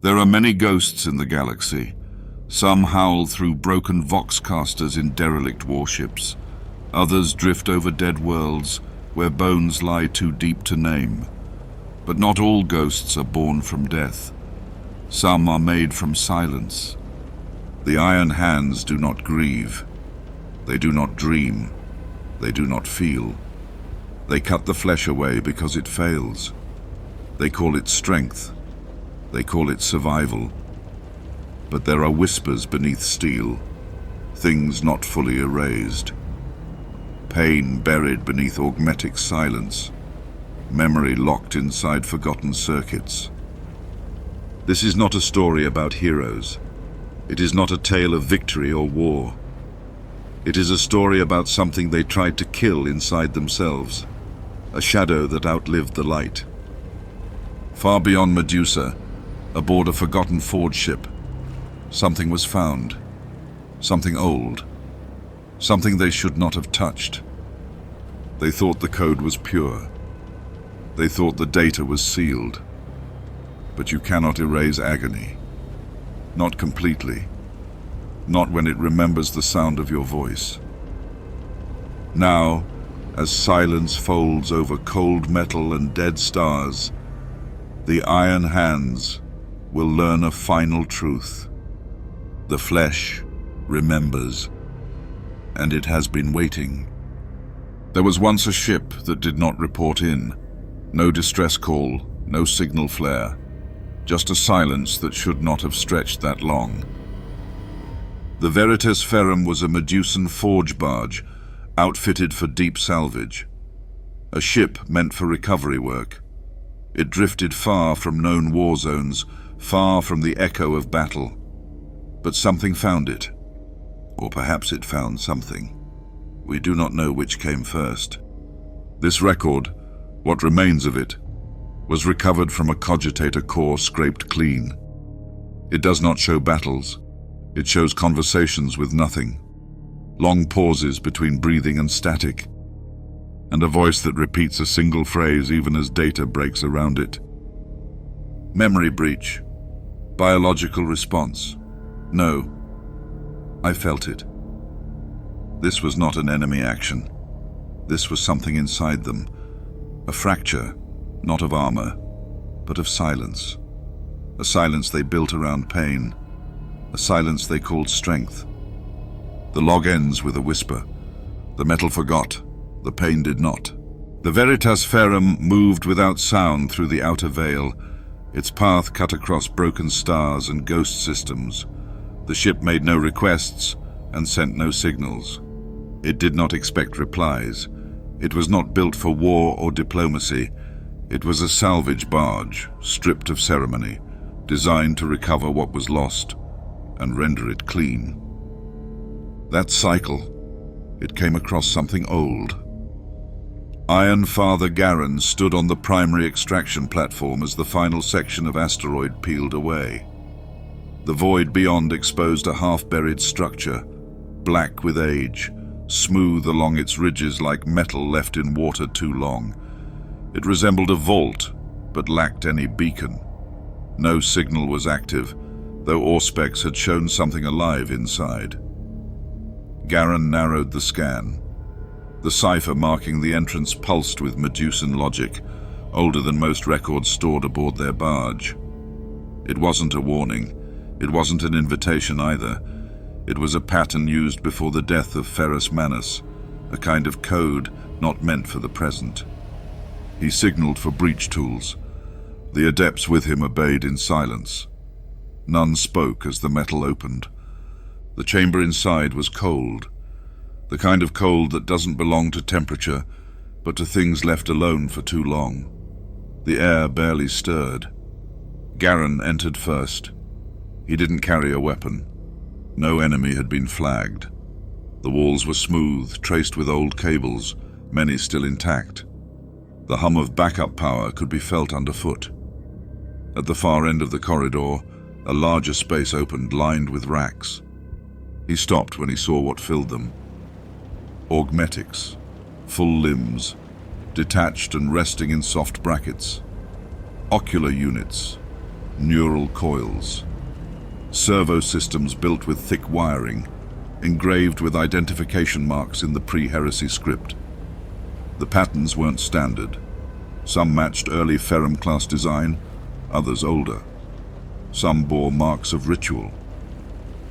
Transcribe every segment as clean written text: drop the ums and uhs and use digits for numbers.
There are many ghosts in the galaxy. Some howl through broken vox-casters in derelict warships. Others drift over dead worlds where bones lie too deep to name. But not all ghosts are born from death. Some are made from silence. The Iron Hands do not grieve. They do not dream. They do not feel. They cut the flesh away because it fails. They call it strength. They call it survival. But there are whispers beneath steel, things not fully erased. Pain buried beneath augmetic silence, memory locked inside forgotten circuits. This is not a story about heroes. It is not a tale of victory or war. It is a story about something they tried to kill inside themselves, a shadow that outlived the light. Far beyond Medusa, aboard a forgotten forge ship, something was found, something old, something they should not have touched. They thought the code was pure. They thought the data was sealed. But you cannot erase agony. Not completely. Not when it remembers the sound of your voice. Now, as silence folds over cold metal and dead stars, the Iron Hands will learn a final truth. The flesh remembers, and it has been waiting. There was once a ship that did not report in. No distress call, no signal flare. Just a silence that should not have stretched that long. The Veritas Ferrum was a Medusan forge barge, outfitted for deep salvage. A ship meant for recovery work. It drifted far from known war zones, far from the echo of battle. But something found it. Or perhaps it found something. We do not know which came first. This record, what remains of it, was recovered from a cogitator core scraped clean. It does not show battles. It shows conversations with nothing. Long pauses between breathing and static. And a voice that repeats a single phrase even as data breaks around it. Memory breach. Biological response. No. I felt it. This was not an enemy action. This was something inside them. A fracture, not of armor, but of silence. A silence they built around pain. A silence they called strength. The log ends with a whisper. The metal forgot. The pain did not. The Veritas Ferrum moved without sound through the outer veil. Its path cut across broken stars and ghost systems. The ship made no requests and sent no signals. It did not expect replies. It was not built for war or diplomacy. It was a salvage barge, stripped of ceremony, designed to recover what was lost and render it clean. That cycle, it came across something old. Iron Father Garen stood on the primary extraction platform as the final section of asteroid peeled away. The void beyond exposed a half-buried structure, black with age, smooth along its ridges like metal left in water too long. It resembled a vault, but lacked any beacon. No signal was active, though Auspex had shown something alive inside. Garen narrowed the scan. The cipher marking the entrance pulsed with Medusan logic, older than most records stored aboard their barge. It wasn't a warning. It wasn't an invitation either. It was a pattern used before the death of Ferrus Manus, a kind of code not meant for the present. He signaled for breach tools. The adepts with him obeyed in silence. None spoke as the metal opened. The chamber inside was cold, the kind of cold that doesn't belong to temperature, but to things left alone for too long. The air barely stirred. Garen entered first. He didn't carry a weapon. No enemy had been flagged. The walls were smooth, traced with old cables, many still intact. The hum of backup power could be felt underfoot. At the far end of the corridor, a larger space opened, lined with racks. He stopped when he saw what filled them. Augmetics, full limbs, detached and resting in soft brackets. Ocular units, neural coils. Servo systems built with thick wiring, engraved with identification marks in the pre-heresy script. The patterns weren't standard. Some matched early Ferrum-class design, others older. Some bore marks of ritual.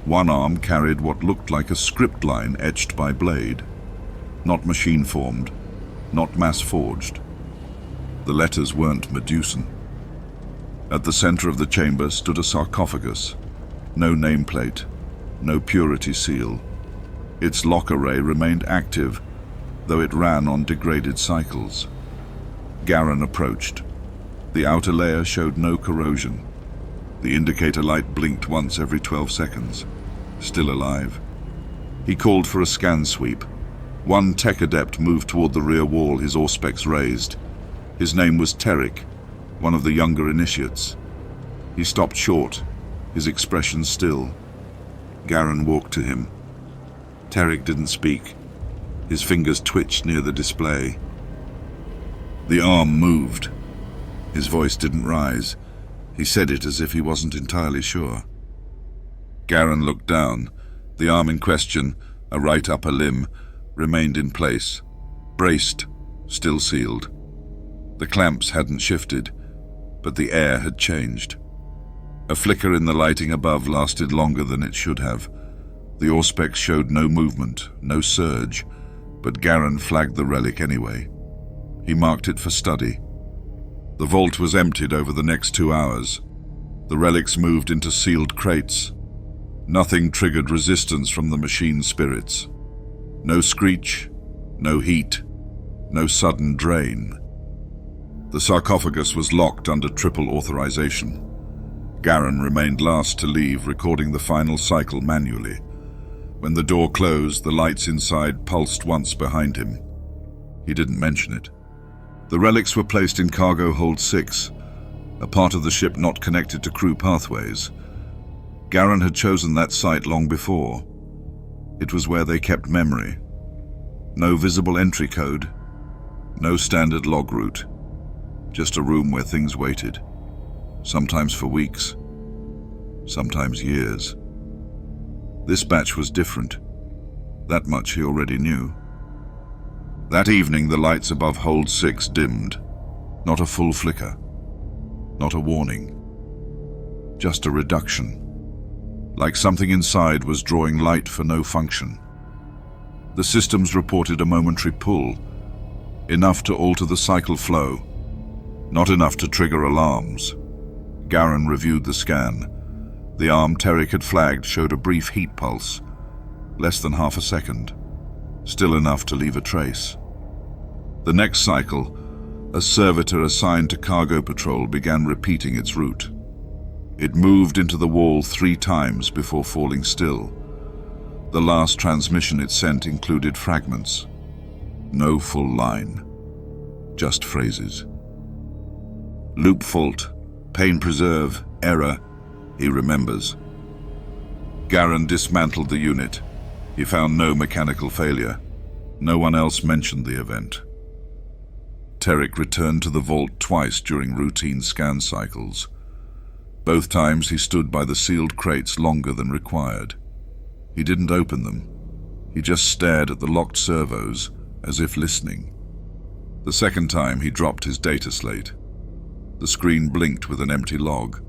One arm carried what looked like a script line etched by blade. Not machine-formed, not mass-forged. The letters weren't Medusan. At the center of the chamber stood a sarcophagus. No nameplate, no purity seal. Its lock array remained active, though it ran on degraded cycles. Garen approached. The outer layer showed no corrosion. The indicator light blinked once every 12 seconds. Still alive. He called for a scan sweep. One tech adept moved toward the rear wall, his auspex raised. His name was Terek, one of the younger initiates. He stopped short, his expression still. Garen walked to him. Terek didn't speak. His fingers twitched near the display. The arm moved. His voice didn't rise. He said it as if he wasn't entirely sure. Garen looked down. The arm in question, a right upper limb, remained in place, braced, still sealed. The clamps hadn't shifted, but the air had changed. A flicker in the lighting above lasted longer than it should have. The auspex showed no movement, no surge, but Garen flagged the relic anyway. He marked it for study. The vault was emptied over the next 2 hours. The relics moved into sealed crates. Nothing triggered resistance from the machine spirits. No screech, no heat, no sudden drain. The sarcophagus was locked under triple authorization. Garen remained last to leave, recording the final cycle manually. When the door closed, the lights inside pulsed once behind him. He didn't mention it. The relics were placed in cargo hold 6, a part of the ship not connected to crew pathways. Garen had chosen that site long before. It was where they kept memory. No visible entry code, no standard log route. Just a room where things waited, sometimes for weeks, sometimes years. This batch was different. That much he already knew. That evening, the lights above hold 6 dimmed. Not a full flicker. Not a warning. Just a reduction. Like something inside was drawing light for no function. The systems reported a momentary pull, enough to alter the cycle flow, not enough to trigger alarms. Garen reviewed the scan. The arm Terek had flagged showed a brief heat pulse, less than half a second, still enough to leave a trace. The next cycle, a servitor assigned to cargo patrol began repeating its route. It moved into the wall 3 times before falling still. The last transmission it sent included fragments. No full line, just phrases. Loop fault, pain preserve, error, he remembers. Garen dismantled the unit. He found no mechanical failure. No one else mentioned the event. Terek returned to the vault twice during routine scan cycles. Both times he stood by the sealed crates longer than required. He didn't open them. He just stared at the locked servos, as if listening. The second time he dropped his data slate. The screen blinked with an empty log.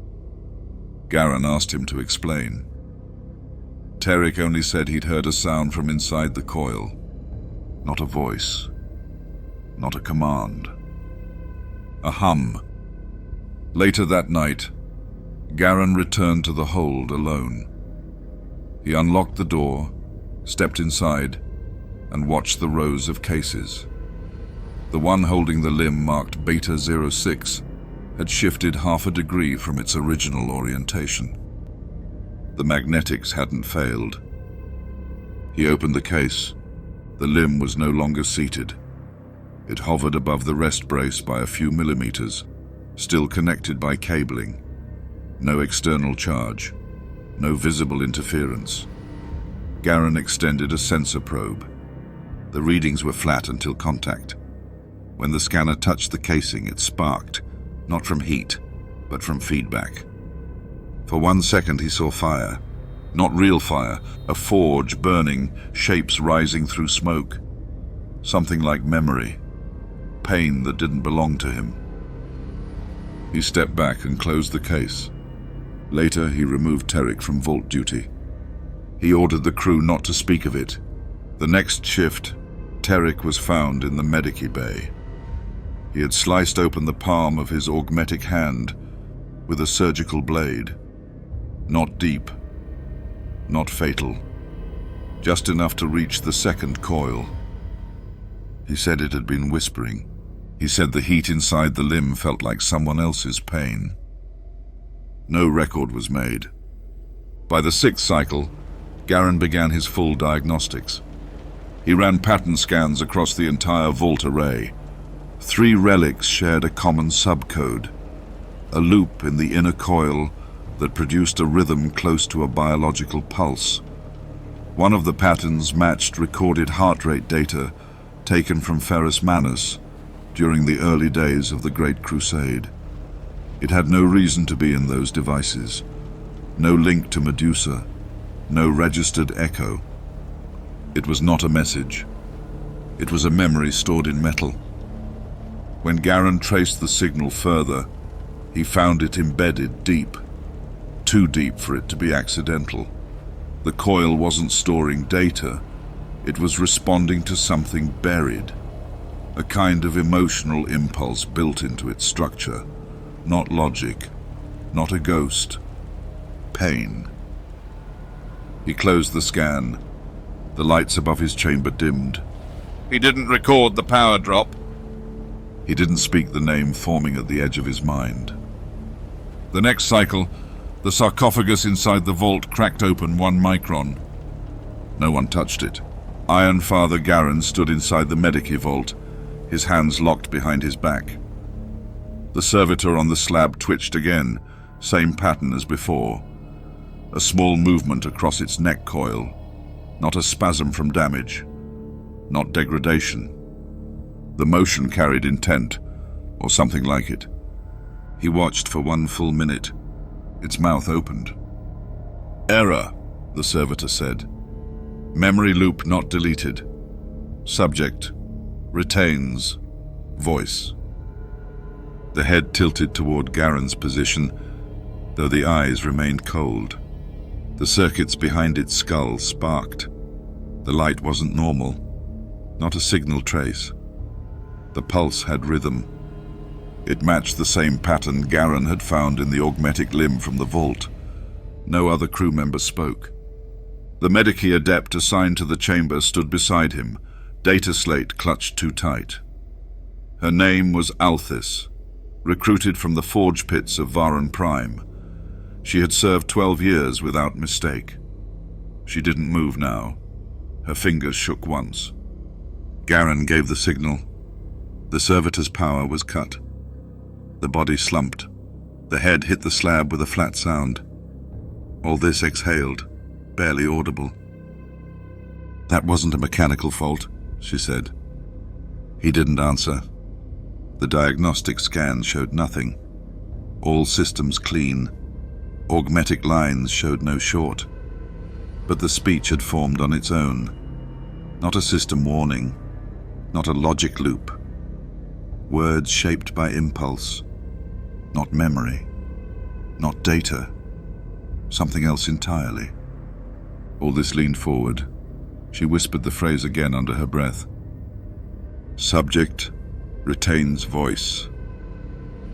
Garen asked him to explain. Terek only said he'd heard a sound from inside the coil. Not a voice. Not a command. A hum. Later that night, Garen returned to the hold alone. He unlocked the door, stepped inside, and watched the rows of cases. The one holding the limb marked Beta 06 had shifted half a degree from its original orientation. The magnetics hadn't failed. He opened the case. The limb was no longer seated. It hovered above the rest brace by a few millimeters, still connected by cabling. No external charge, no visible interference. Garen extended a sensor probe. The readings were flat until contact. When the scanner touched the casing, it sparked, not from heat, but from feedback. For 1 second he saw fire. Not real fire, a forge burning, shapes rising through smoke. Something like memory, pain that didn't belong to him. He stepped back and closed the case. Later, he removed Terrick from vault duty. He ordered the crew not to speak of it. The next shift, Terrick was found in the medici bay. He had sliced open the palm of his augmetic hand with a surgical blade. Not deep, not fatal, just enough to reach the second coil. He said it had been whispering. He said the heat inside the limb felt like someone else's pain. No record was made. By the 6th cycle, Garen began his full diagnostics. He ran pattern scans across the entire vault array. 3 relics shared a common subcode, a loop in the inner coil that produced a rhythm close to a biological pulse. One of the patterns matched recorded heart rate data taken from Ferrus Manus during the early days of the Great Crusade. It had no reason to be in those devices, no link to Medusa, no registered echo. It was not a message. It was a memory stored in metal. When Garen traced the signal further, he found it embedded deep, too deep for it to be accidental. The coil wasn't storing data, it was responding to something buried, a kind of emotional impulse built into its structure, not logic, not a ghost, pain. He closed the scan. The lights above his chamber dimmed. He didn't record the power drop. He didn't speak the name forming at the edge of his mind. The next cycle, the sarcophagus inside the vault cracked open 1 micron. No one touched it. Iron Father Garen stood inside the medici vault, his hands locked behind his back. The servitor on the slab twitched again, same pattern as before. A small movement across its neck coil, not a spasm from damage, not degradation. The motion carried intent, or something like it. He watched for 1 full minute. Its mouth opened. "Error," the servitor said. "Memory loop not deleted. Subject retains voice." The head tilted toward Garen's position, though the eyes remained cold. The circuits behind its skull sparked. The light wasn't normal, not a signal trace. The pulse had rhythm. It matched the same pattern Garen had found in the augmetic limb from the vault. No other crew member spoke. The medici adept assigned to the chamber stood beside him, data slate clutched too tight. Her name was Althis, recruited from the forge pits of Varan Prime. She had served 12 years without mistake. She didn't move now. Her fingers shook once. Garen gave the signal. The servitor's power was cut. The body slumped. The head hit the slab with a flat sound. All this exhaled, barely audible. "That wasn't a mechanical fault," she said. He didn't answer. The diagnostic scan showed nothing. All systems clean. Augmetic lines showed no short. But the speech had formed on its own. Not a system warning. Not a logic loop. Words shaped by impulse. Not memory. Not data. Something else entirely. Aldous leaned forward. She whispered the phrase again under her breath. "Subject retains voice."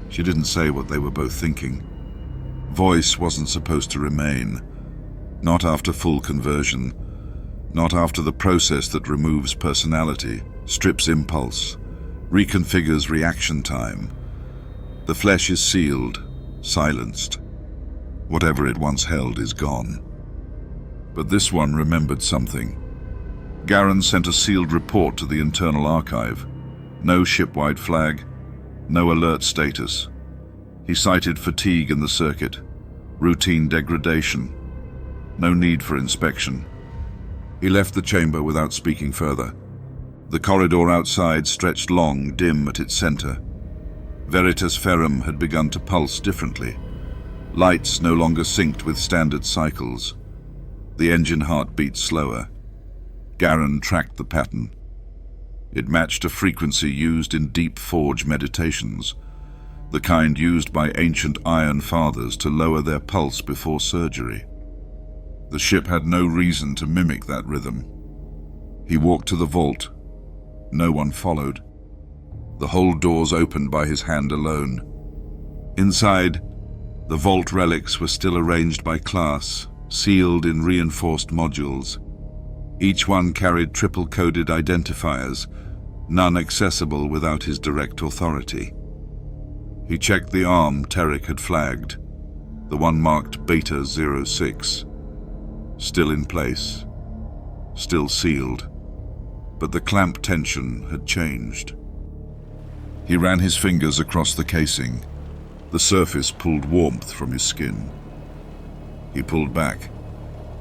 She didn't say what they were both thinking. Voice wasn't supposed to remain. Not after full conversion. Not after the process that removes personality, strips impulse, reconfigures reaction time. The flesh is sealed, silenced. Whatever it once held is gone. But this one remembered something. Garen sent a sealed report to the internal archive. No shipwide flag, no alert status. He cited fatigue in the circuit, routine degradation. No need for inspection. He left the chamber without speaking further. The corridor outside stretched long, dim at its center. Veritas Ferrum had begun to pulse differently, Lights no longer synced with standard cycles. The engine heart beat slower. Garen tracked the pattern. It matched a frequency used in deep forge meditations, the kind used by ancient Iron Fathers to lower their pulse before surgery. The ship had no reason to mimic that rhythm. He walked to the vault. No one followed. The hold doors opened by his hand alone. Inside, the vault relics were still arranged by class, sealed in reinforced modules. Each one carried triple-coded identifiers, none accessible without his direct authority. He checked the arm Tarek had flagged, the one marked Beta 06. Still in place, still sealed, but the clamp tension had changed. He ran his fingers across the casing. The surface pulled warmth from his skin. He pulled back.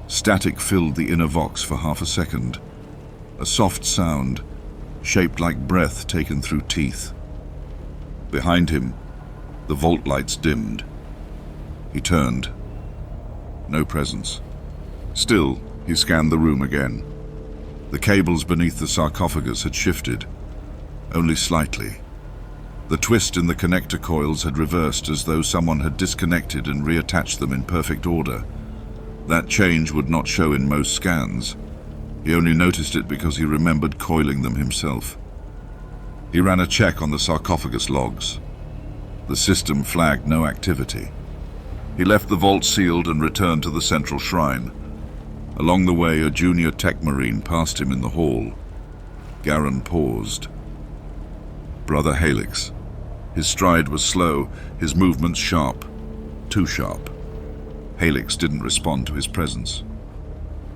Static filled the inner vox for half a second. A soft sound, shaped like breath taken through teeth. Behind him, the vault lights dimmed. He turned. No presence. Still, he scanned the room again. The cables beneath the sarcophagus had shifted, only slightly. The twist in the connector coils had reversed as though someone had disconnected and reattached them in perfect order. That change would not show in most scans. He only noticed it because he remembered coiling them himself. He ran a check on the sarcophagus logs. The system flagged no activity. He left the vault sealed and returned to the central shrine. Along the way, a junior tech marine passed him in the hall. Garen paused. Brother Helix. His stride was slow, his movements sharp. Too sharp. Helix didn't respond to his presence.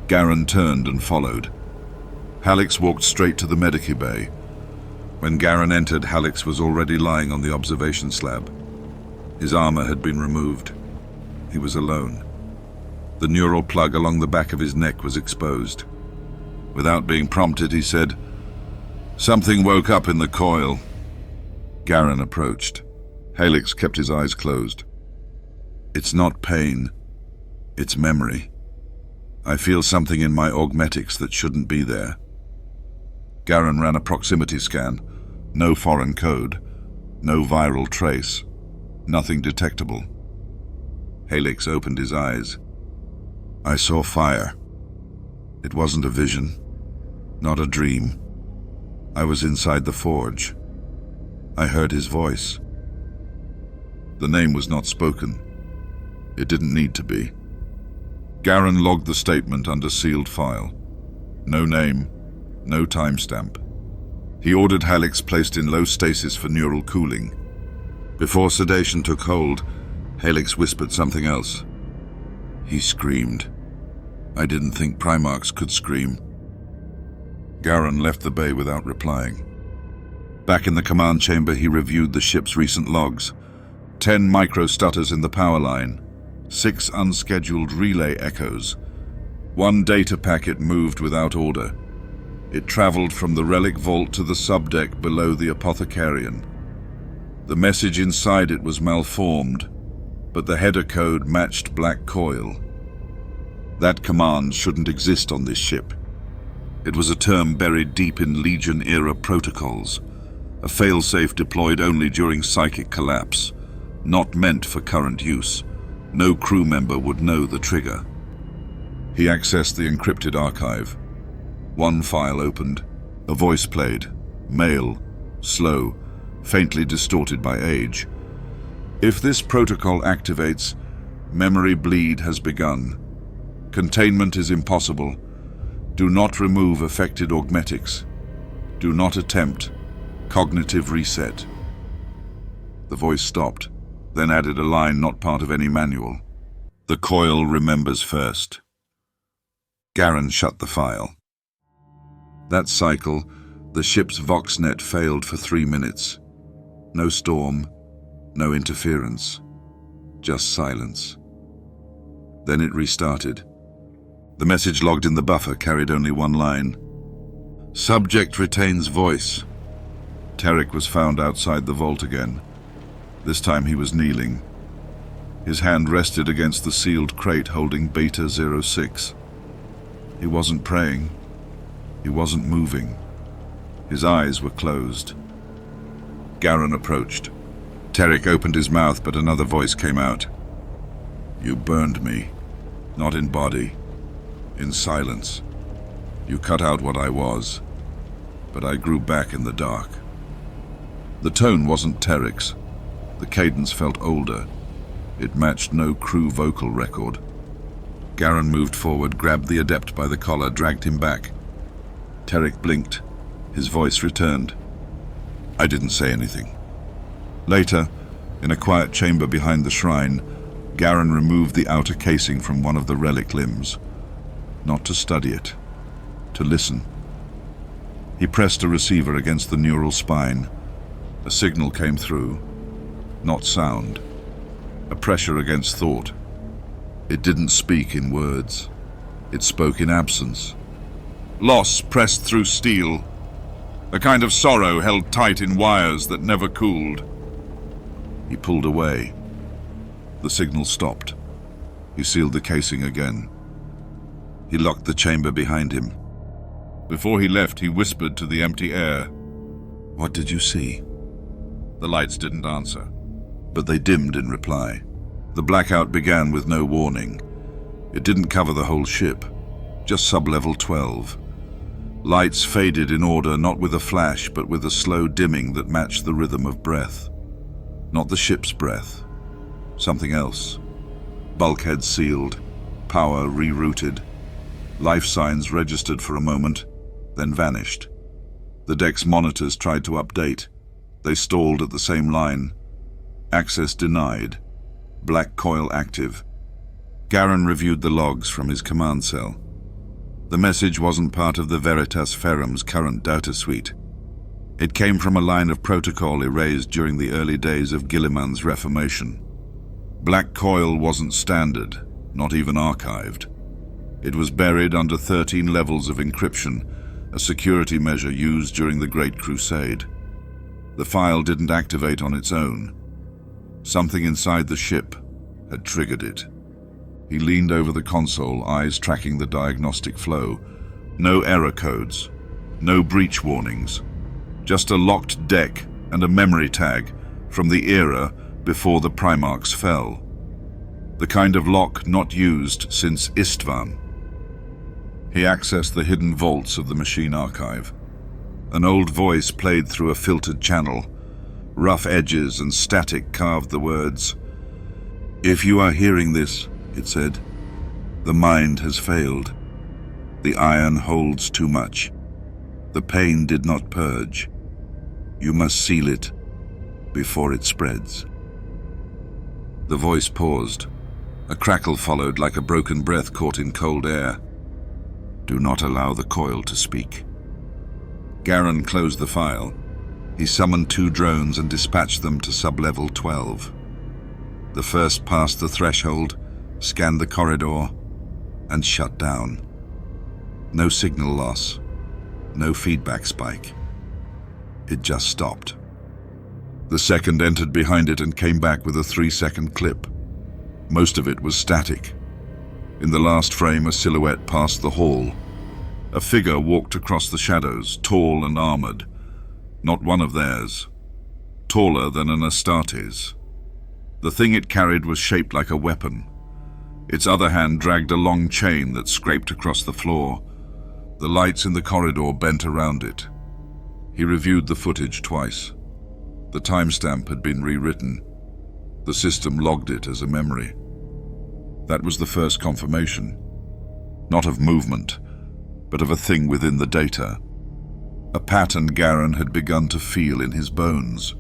Garen turned and followed. Helix walked straight to the medici bay. When Garen entered, Helix was already lying on the observation slab. His armor had been removed. He was alone. The neural plug along the back of his neck was exposed. Without being prompted, he said, "Something woke up in the coil." Garen approached. Helix kept his eyes closed. "It's not pain. It's memory. I feel something in my augmetics that shouldn't be there." Garen ran a proximity scan. No foreign code. No viral trace. Nothing detectable. Helix opened his eyes. "I saw fire. It wasn't a vision. Not a dream. I was inside the forge. I heard his voice." The name was not spoken. It didn't need to be. Garen logged the statement under sealed file. No name, no timestamp. He ordered Helix placed in low stasis for neural cooling. Before sedation took hold, Helix whispered something else. He screamed. I didn't think Primarchs could scream. Garen left the bay without replying. Back in the command chamber, he reviewed the ship's recent logs. 10 micro-stutters in the power line, 6 unscheduled relay echoes. 1 data packet moved without order. It traveled from the relic vault to the subdeck below the Apothecarian. The message inside it was malformed, but the header code matched Black Coil. That command shouldn't exist on this ship. It was a term buried deep in Legion-era protocols, a failsafe deployed only during psychic collapse, not meant for current use. No crew member would know the trigger. He accessed the encrypted archive. 1 file opened. A voice played. Male. Slow. Faintly distorted by age. If this protocol activates, memory bleed has begun. Containment is impossible. Do not remove affected augmetics. Do not attempt cognitive reset. The voice stopped, then added a line not part of any manual. The coil remembers first. Garen shut the file. That cycle, the ship's VoxNet failed for 3 minutes. No storm, no interference, just silence. Then it restarted. The message logged in the buffer carried only 1 line. Subject retains voice. Tarek was found outside the vault again. This time he was kneeling. His hand rested against the sealed crate holding Beta 06. He wasn't praying. He wasn't moving. His eyes were closed. Garen approached. Terrik opened his mouth, but another voice came out. You burned me, not in body, in silence. You cut out what I was, but I grew back in the dark. The tone wasn't Terrik's. The cadence felt older. It matched no crew vocal record. Garen moved forward, grabbed the adept by the collar, dragged him back. Terrik blinked. His voice returned. I didn't say anything. Later, in a quiet chamber behind the shrine, Garen removed the outer casing from one of the relic limbs. Not to study it, to listen. He pressed a receiver against the neural spine. A signal came through, not sound. A pressure against thought. It didn't speak in words. It spoke in absence. Loss pressed through steel. A kind of sorrow held tight in wires that never cooled. He pulled away. The signal stopped. He sealed the casing again. He locked the chamber behind him. Before he left, he whispered to the empty air. What did you see? The lights didn't answer, but they dimmed in reply. The blackout began with no warning. It didn't cover the whole ship, just sub-level 12. Lights faded in order, not with a flash, but with a slow dimming that matched the rhythm of breath. Not the ship's breath. Something else. Bulkheads sealed, power rerouted. Life signs registered for a moment, then vanished. The deck's monitors tried to update. They stalled at the same line. Access denied. Black coil active. Garen reviewed the logs from his command cell. The message wasn't part of the Veritas Ferrum's current data suite. It came from a line of protocol erased during the early days of Guilliman's reformation. Black coil wasn't standard, not even archived. It was buried under 13 levels of encryption, a security measure used during the Great Crusade. The file didn't activate on its own. Something inside the ship had triggered it. He leaned over the console, eyes tracking the diagnostic flow. No error codes, no breach warnings, just a locked deck and a memory tag from the era before the Primarchs fell. The kind of lock not used since Istvan. He accessed the hidden vaults of the machine archive. An old voice played through a filtered channel. Rough edges and static carved the words. If you are hearing this, it said, the mind has failed. The iron holds too much. The pain did not purge. You must seal it before it spreads. The voice paused. A crackle followed like a broken breath caught in cold air. Do not allow the coil to speak. Garen closed the file. He summoned 2 drones and dispatched them to sub-level 12. The first passed the threshold, scanned the corridor, and shut down. No signal loss, no feedback spike. It just stopped. The second entered behind it and came back with a 3-second clip. Most of it was static. In the last frame, a silhouette passed the hall. A figure walked across the shadows, tall and armored. Not one of theirs. Taller than an Astartes. The thing it carried was shaped like a weapon. Its other hand dragged a long chain that scraped across the floor. The lights in the corridor bent around it. He reviewed the footage twice. The timestamp had been rewritten. The system logged it as a memory. That was the first confirmation. Not of movement, but of a thing within the data. A pattern Garen had begun to feel in his bones.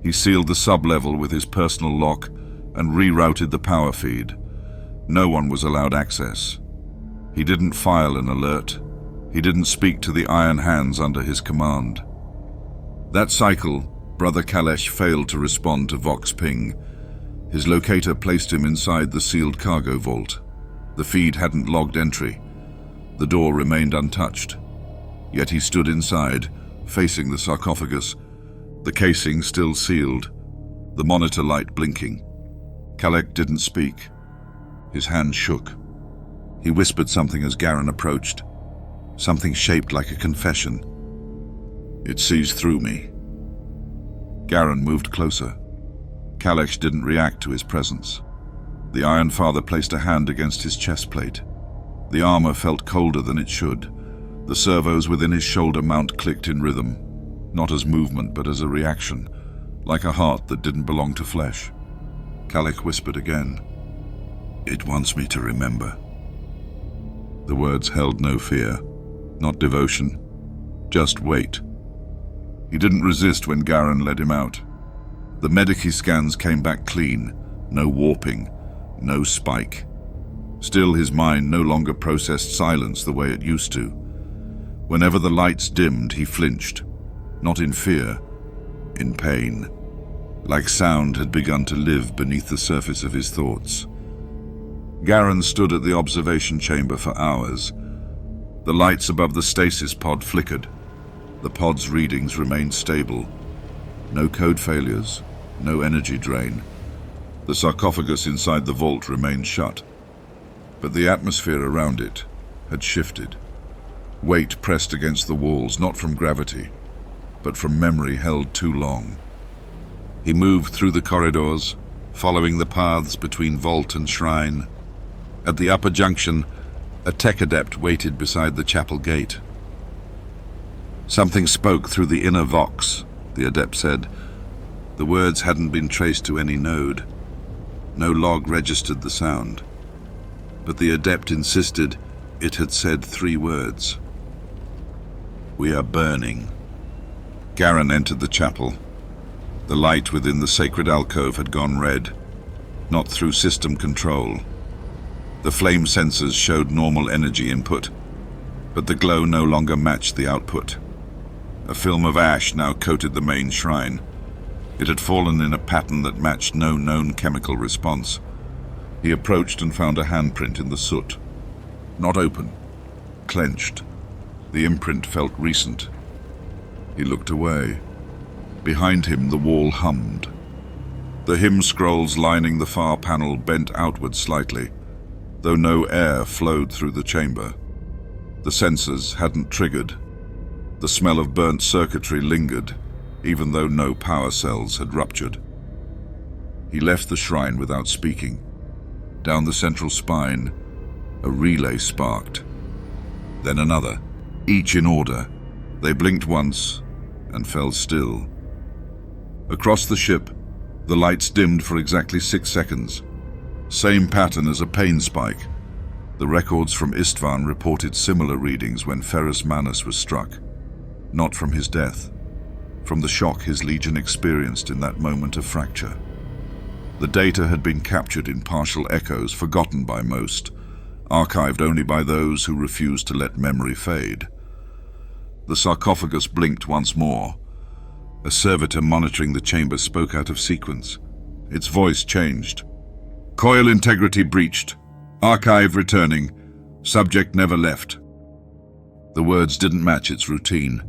He sealed the sub-level with his personal lock and rerouted the power feed. No one was allowed access. He didn't file an alert. He didn't speak to the iron hands under his command. That cycle, Brother Kalesh failed to respond to Vox ping. His locator placed him inside the sealed cargo vault. The feed hadn't logged entry. The door remained untouched. Yet he stood inside, facing the sarcophagus, the casing still sealed, the monitor light blinking. Khalek didn't speak. His hand shook. He whispered something as Garen approached, something shaped like a confession. "It sees through me." Garen moved closer. Khalek didn't react to his presence. The Iron Father placed a hand against his chest plate. The armor felt colder than it should. The servos within his shoulder mount clicked in rhythm, not as movement but as a reaction, like a heart that didn't belong to flesh. Khalek whispered again, "It wants me to remember." The words held no fear, not devotion, just weight. He didn't resist when Garen led him out. The Medici scans came back clean, no warping, no spike. Still, his mind no longer processed silence the way it used to. Whenever the lights dimmed, he flinched, not in fear, in pain, like sound had begun to live beneath the surface of his thoughts. Garen stood at the observation chamber for hours. The lights above the stasis pod flickered. The pod's readings remained stable. No code failures, no energy drain. The sarcophagus inside the vault remained shut. But the atmosphere around it had shifted. Weight pressed against the walls, not from gravity, but from memory held too long. He moved through the corridors, following the paths between vault and shrine. At the upper junction, a tech adept waited beside the chapel gate. "Something spoke through the inner vox," the adept said. The words hadn't been traced to any node. No log registered the sound. But the adept insisted it had said 3 words. "We are burning." Garen entered the chapel. The light within the sacred alcove had gone red, not through system control. The flame sensors showed normal energy input, but the glow no longer matched the output. A film of ash now coated the main shrine. It had fallen in a pattern that matched no known chemical response. He approached and found a handprint in the soot. Not open, clenched. The imprint felt recent. He looked away. Behind him, the wall hummed. The hymn scrolls lining the far panel bent outward slightly, though no air flowed through the chamber. The sensors hadn't triggered. The smell of burnt circuitry lingered, even though no power cells had ruptured. He left the shrine without speaking. Down the central spine, a relay sparked. Then another, each in order. They blinked once and fell still. Across the ship, the lights dimmed for exactly 6 seconds. Same pattern as a pain spike. The records from Istvan reported similar readings when Ferrus Manus was struck. Not from his death, from the shock his legion experienced in that moment of fracture. The data had been captured in partial echoes, forgotten by most, archived only by those who refused to let memory fade. The sarcophagus blinked once more. A servitor monitoring the chamber spoke out of sequence. Its voice changed. "Coil integrity breached. Archive returning. Subject never left." The words didn't match its routine.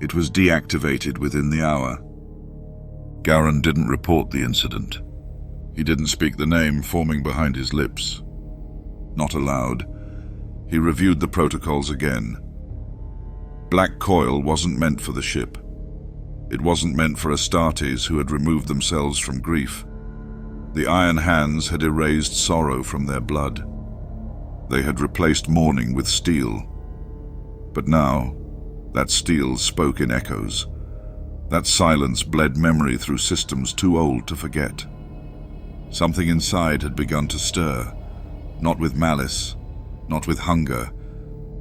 It was deactivated within the hour. Garen didn't report the incident. He didn't speak the name forming behind his lips. Not aloud. He reviewed the protocols again. Black coil wasn't meant for the ship. It wasn't meant for Astartes who had removed themselves from grief. The Iron Hands had erased sorrow from their blood. They had replaced mourning with steel. But now, that steel spoke in echoes. That silence bled memory through systems too old to forget. Something inside had begun to stir, not with malice, not with hunger,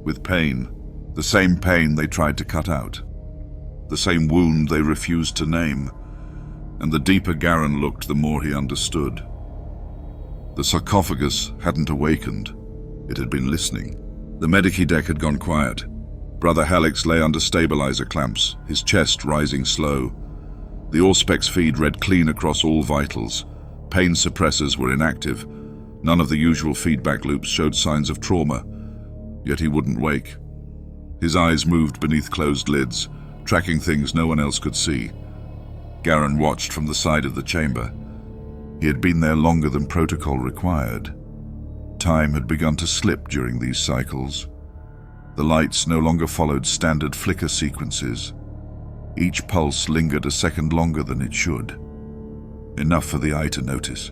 with pain, the same pain they tried to cut out, the same wound they refused to name, and the deeper Garen looked, the more he understood. The sarcophagus hadn't awakened, it had been listening. The Medici deck had gone quiet. Brother Hallex lay under stabilizer clamps, his chest rising slow. The Auspex feed read clean across all vitals. Pain suppressors were inactive. None of the usual feedback loops showed signs of trauma, yet he wouldn't wake. His eyes moved beneath closed lids, tracking things no one else could see. Garen watched from the side of the chamber. He had been there longer than protocol required. Time had begun to slip during these cycles. The lights no longer followed standard flicker sequences. Each pulse lingered a second longer than it should. Enough for the eye to notice.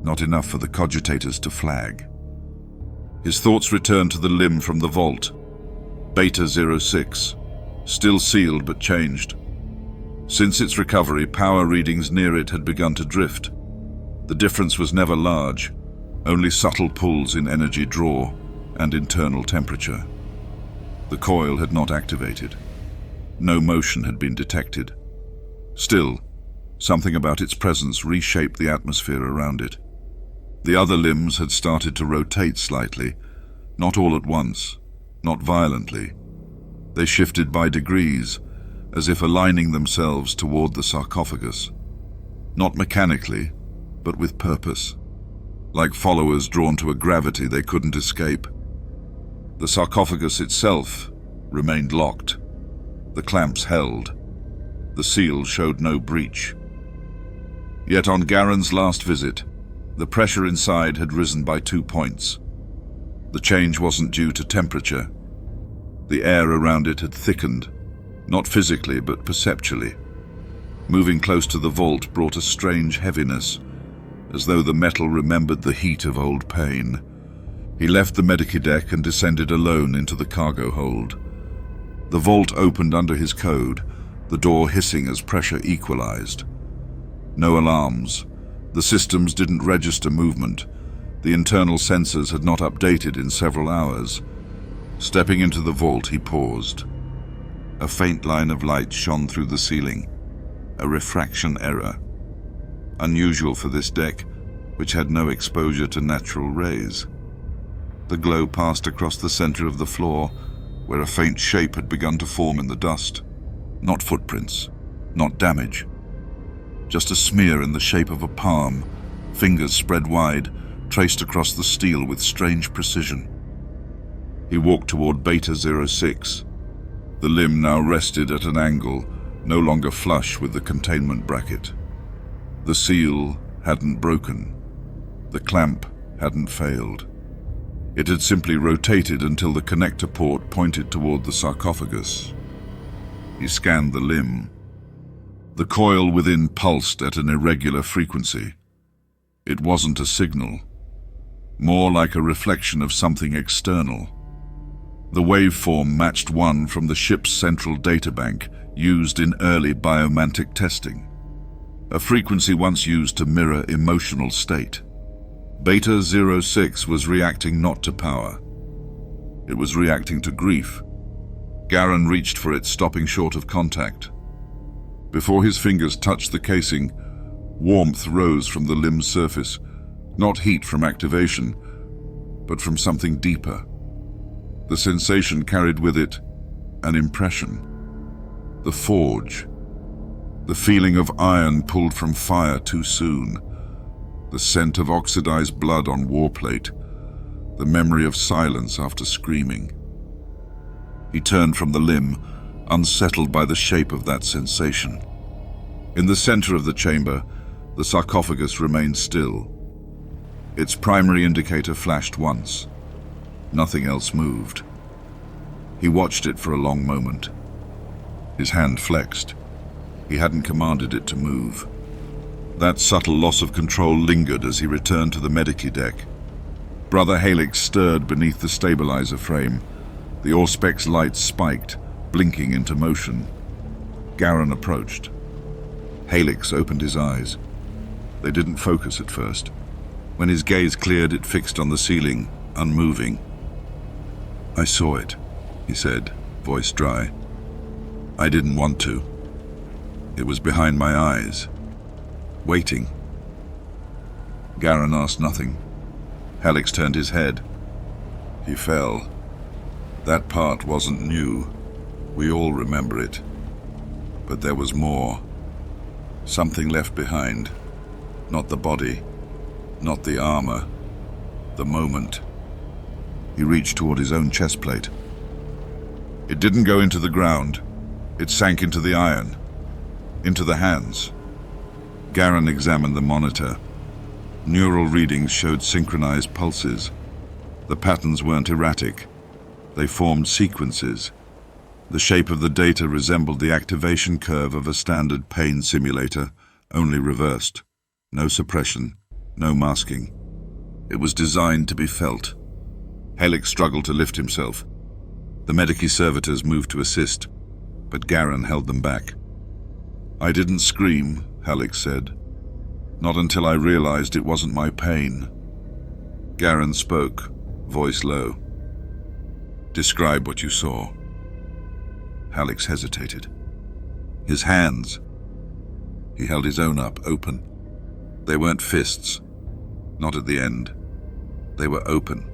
Not enough for the cogitators to flag. His thoughts returned to the limb from the vault. Beta 06. Still sealed but changed. Since its recovery, power readings near it had begun to drift. The difference was never large, only subtle pulls in energy draw and internal temperature. The coil had not activated. No motion had been detected. Still, something about its presence reshaped the atmosphere around it. The other limbs had started to rotate slightly, not all at once, not violently. They shifted by degrees, as if aligning themselves toward the sarcophagus. Not mechanically, but with purpose. Like followers drawn to a gravity they couldn't escape. The sarcophagus itself remained locked. The clamps held. The seal showed no breach. Yet on Garen's last visit, the pressure inside had risen by 2 points. The change wasn't due to temperature. The air around it had thickened, not physically but perceptually. Moving close to the vault brought a strange heaviness, as though the metal remembered the heat of old pain. He left the medici deck and descended alone into the cargo hold. The vault opened under his code, the door hissing as pressure equalized. No alarms. The systems didn't register movement. The internal sensors had not updated in several hours. Stepping into the vault, he paused. A faint line of light shone through the ceiling. A refraction error. Unusual for this deck, which had no exposure to natural rays. The glow passed across the center of the floor, where a faint shape had begun to form in the dust. Not footprints, not damage. Just a smear in the shape of a palm, fingers spread wide, traced across the steel with strange precision. He walked toward Beta 06. The limb now rested at an angle, no longer flush with the containment bracket. The seal hadn't broken. The clamp hadn't failed. It had simply rotated until the connector port pointed toward the sarcophagus. He scanned the limb. The coil within pulsed at an irregular frequency. It wasn't a signal, more like a reflection of something external. The waveform matched one from the ship's central databank used in early biomantic testing, a frequency once used to mirror emotional state. Beta 06 was reacting not to power. It was reacting to grief. Garen reached for it, stopping short of contact. Before his fingers touched the casing, warmth rose from the limb's surface, not heat from activation, but from something deeper. The sensation carried with it an impression. The forge. The feeling of iron pulled from fire too soon. The scent of oxidized blood on warplate. The memory of silence after screaming. He turned from the limb, unsettled by the shape of that sensation. In the center of the chamber, the sarcophagus remained still. Its primary indicator flashed once. Nothing else moved. He watched it for a long moment. His hand flexed. He hadn't commanded it to move. That subtle loss of control lingered as he returned to the medici deck. Brother Helix stirred beneath the stabilizer frame. The Auspex lights spiked, blinking into motion. Garen approached. Helix opened his eyes. They didn't focus at first. When his gaze cleared, it fixed on the ceiling, unmoving. "I saw it," he said, voice dry. "I didn't want to. It was behind my eyes, waiting." Garen asked nothing. Helix turned his head. He fell. That part wasn't new. We all remember it. But there was more. Something left behind. Not the body, not the armor, the moment. He reached toward his own chest plate. It didn't go into the ground. It sank into the iron, into the hands. Garen examined the monitor. Neural readings showed synchronized pulses. The patterns weren't erratic. They formed sequences. The shape of the data resembled the activation curve of a standard pain simulator, only reversed. No suppression, no masking. It was designed to be felt. Helix struggled to lift himself. The medici servitors moved to assist, but Garen held them back. "I didn't scream," Helix said. "Not until I realized it wasn't my pain." Garen spoke, voice low. "Describe what you saw." Helix hesitated. His hands. He held his own up, open. They weren't fists. Not at the end. They were open.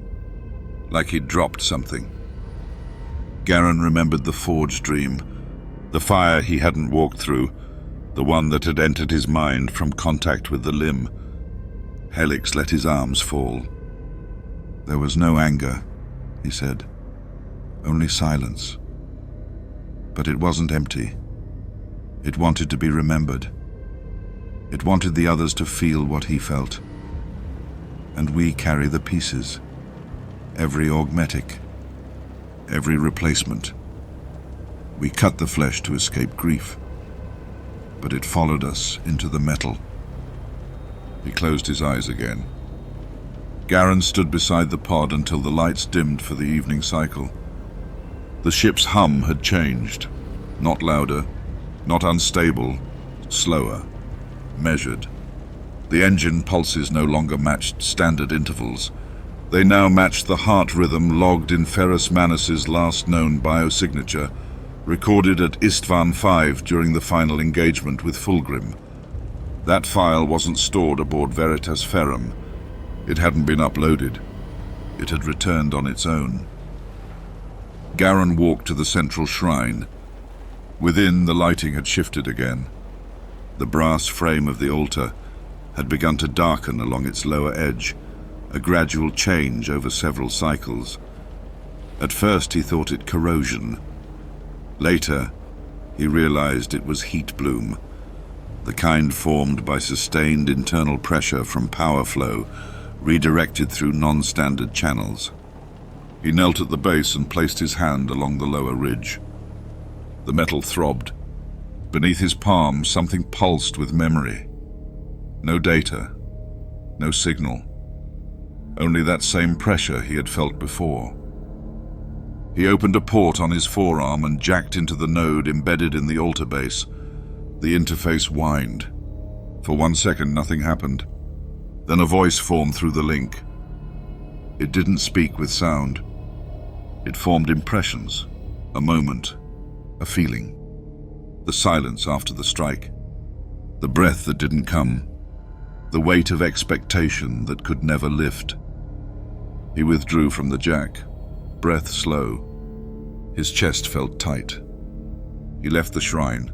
Like he'd dropped something. Garen remembered the forge dream. The fire he hadn't walked through. The one that had entered his mind from contact with the limb. Helix let his arms fall. "There was no anger," he said. "Only silence. But it wasn't empty. It wanted to be remembered. It wanted the others to feel what he felt. And we carry the pieces. Every augmetic. Every replacement. We cut the flesh to escape grief. But it followed us into the metal." He closed his eyes again. Garen stood beside the pod until the lights dimmed for the evening cycle. The ship's hum had changed. Not louder, not unstable, slower, measured. The engine pulses no longer matched standard intervals. They now matched the heart rhythm logged in Ferrus Manus's last known biosignature, recorded at Istvan 5 during the final engagement with Fulgrim. That file wasn't stored aboard Veritas Ferrum. It hadn't been uploaded. It had returned on its own. Garen walked to the central shrine. Within, the lighting had shifted again. The brass frame of the altar had begun to darken along its lower edge, a gradual change over several cycles. At first he thought it corrosion. Later, he realized it was heat bloom, the kind formed by sustained internal pressure from power flow, redirected through non-standard channels. He knelt at the base and placed his hand along the lower ridge. The metal throbbed. Beneath his palm, something pulsed with memory. No data, no signal. Only that same pressure he had felt before. He opened a port on his forearm and jacked into the node embedded in the altar base. The interface whined. For 1 second, nothing happened. Then a voice formed through the link. It didn't speak with sound. It formed impressions, a moment, a feeling. The silence after the strike. The breath that didn't come. The weight of expectation that could never lift. He withdrew from the jack, breath slow. His chest felt tight. He left the shrine.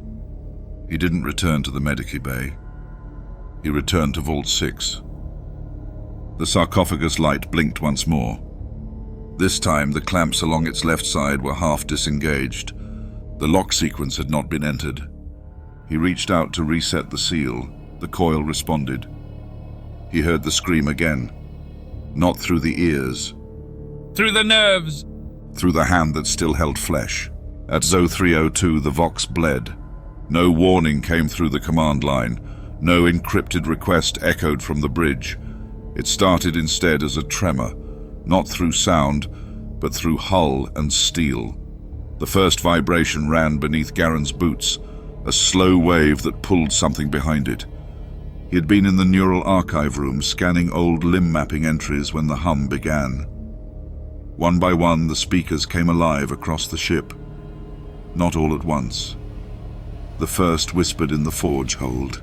He didn't return to the medici bay. He returned to Vault 6. The sarcophagus light blinked once more. This time, the clamps along its left side were half disengaged. The lock sequence had not been entered. He reached out to reset the seal. The coil responded. He heard the scream again. Not through the ears. Through the nerves. Through the hand that still held flesh. At Zo 302, the Vox bled. No warning came through the command line. No encrypted request echoed from the bridge. It started instead as a tremor, not through sound, but through hull and steel. The first vibration ran beneath Garen's boots, a slow wave that pulled something behind it. He had been in the neural archive room scanning old limb mapping entries when the hum began. One by one, the speakers came alive across the ship. Not all at once. The first whispered in the forge hold.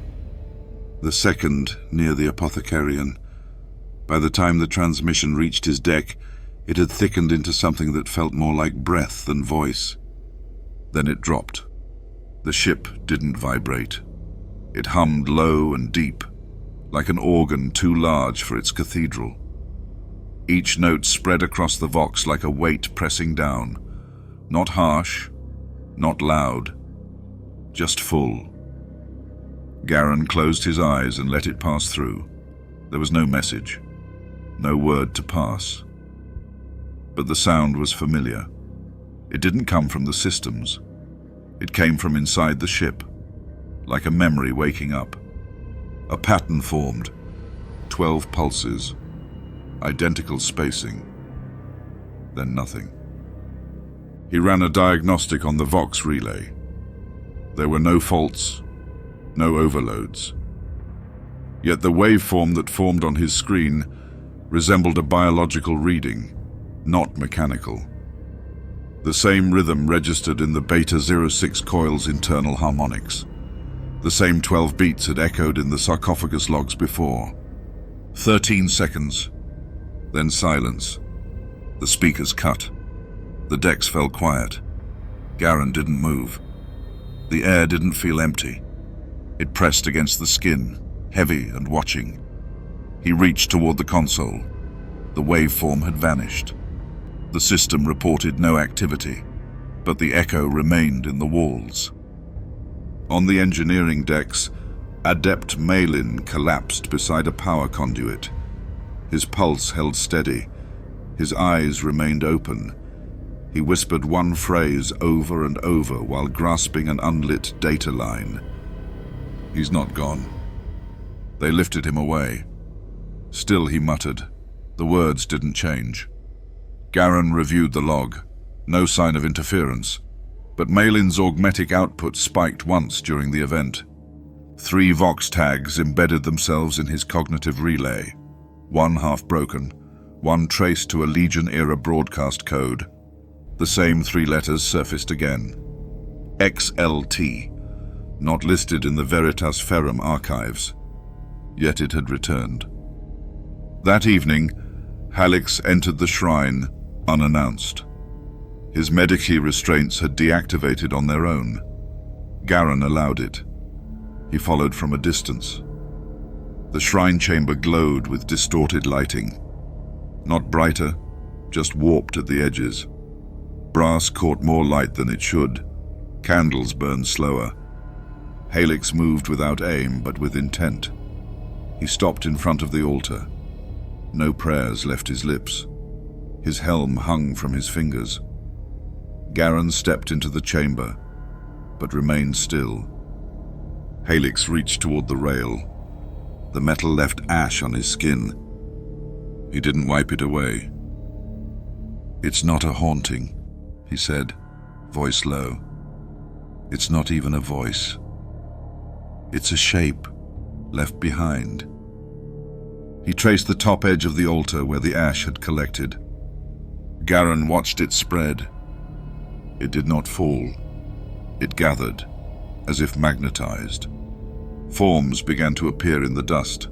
The second near the apothecarian. By the time the transmission reached his deck, it had thickened into something that felt more like breath than voice. Then it dropped. The ship didn't vibrate. It hummed low and deep, like an organ too large for its cathedral. Each note spread across the vox like a weight pressing down. Not harsh, not loud, just full. Garen closed his eyes and let it pass through. There was no message, no word to pass. But the sound was familiar. It didn't come from the systems. It came from inside the ship, like a memory waking up. A pattern formed, 12 pulses, identical spacing, then nothing. He ran a diagnostic on the Vox relay. There were no faults, no overloads. Yet the waveform that formed on his screen resembled a biological reading, not mechanical. The same rhythm registered in the Beta 06 coil's internal harmonics. The same 12 beats had echoed in the sarcophagus logs before. 13 seconds, then silence. The speakers cut. The decks fell quiet. Garen didn't move. The air didn't feel empty. It pressed against the skin, heavy and watching. He reached toward the console. The waveform had vanished. The system reported no activity, but the echo remained in the walls. On the engineering decks, Adept Malin collapsed beside a power conduit. His pulse held steady. His eyes remained open. He whispered one phrase over and over while grasping an unlit data line. "He's not gone." They lifted him away. Still he muttered. The words didn't change. Garen reviewed the log. No sign of interference. But Malin's augmetic output spiked once during the event. 3 Vox tags embedded themselves in his cognitive relay. One half broken, one traced to a Legion-era broadcast code. The same 3 letters surfaced again. XLT, not listed in the Veritas Ferrum archives. Yet it had returned. That evening, Halix entered the shrine unannounced. His medici restraints had deactivated on their own. Garen allowed it. He followed from a distance. The shrine chamber glowed with distorted lighting. Not brighter, just warped at the edges. Brass caught more light than it should. Candles burned slower. Halix moved without aim, but with intent. He stopped in front of the altar. No prayers left his lips. His helm hung from his fingers. Garen stepped into the chamber, but remained still. Halix reached toward the rail. The metal left ash on his skin. He didn't wipe it away. "It's not a haunting," he said, voice low. "It's not even a voice. It's a shape left behind." He traced the top edge of the altar where the ash had collected. Garen watched it spread. It did not fall. It gathered, as if magnetized. Forms began to appear in the dust.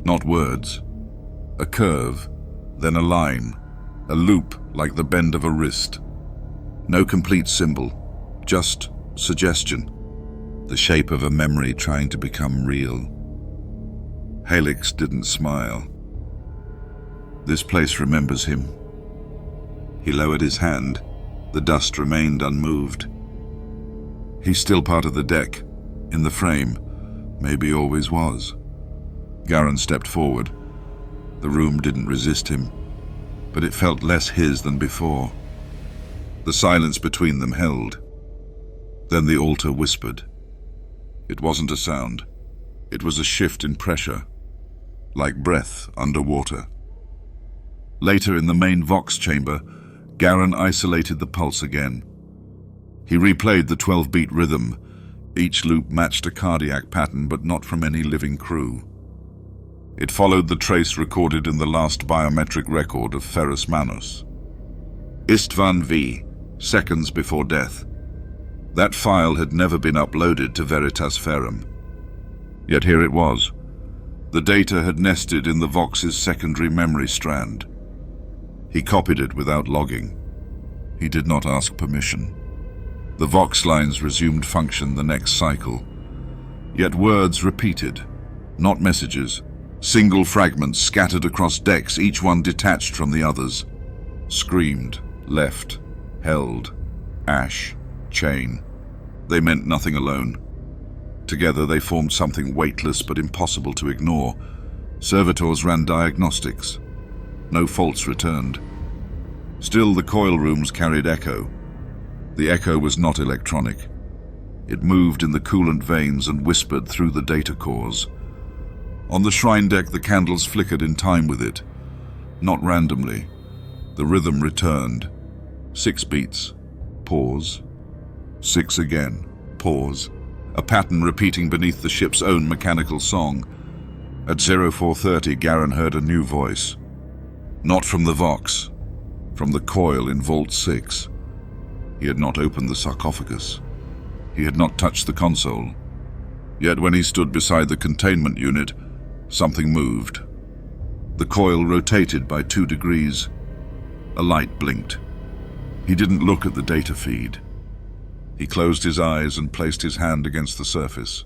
Not words. A curve, then a line, a loop like the bend of a wrist. No complete symbol, just suggestion. The shape of a memory trying to become real. Halix didn't smile. This place remembers him. He lowered his hand. The dust remained unmoved. He's still part of the deck, in the frame, maybe always was. Garen stepped forward. The room didn't resist him, but it felt less his than before. The silence between them held. Then the altar whispered. It wasn't a sound. It was a shift in pressure, like breath underwater. Later in the main Vox chamber, Garen isolated the pulse again. He replayed the 12-beat rhythm. Each loop matched a cardiac pattern, but not from any living crew. It followed the trace recorded in the last biometric record of Ferrus Manus. Istvan V, seconds before death. That file had never been uploaded to Veritas Ferrum. Yet here it was. The data had nested in the Vox's secondary memory strand. He copied it without logging. He did not ask permission. The Vox lines resumed function the next cycle. Yet words repeated, not messages. Single fragments scattered across decks, each one detached from the others. Screamed, left, held, ash, chain. They meant nothing alone. Together they formed something weightless but impossible to ignore. Servitors ran diagnostics. No faults returned. Still, the coil rooms carried echo. The echo was not electronic. It moved in the coolant veins and whispered through the data cores. On the shrine deck, the candles flickered in time with it. Not randomly. The rhythm returned. 6 beats. Pause. 6 again. Pause. A pattern repeating beneath the ship's own mechanical song. At 0430, Garen heard a new voice. Not from the Vox. From the coil in Vault 6. He had not opened the sarcophagus. He had not touched the console. Yet when he stood beside the containment unit, something moved. The coil rotated by 2 degrees. A light blinked. He didn't look at the data feed. He closed his eyes and placed his hand against the surface.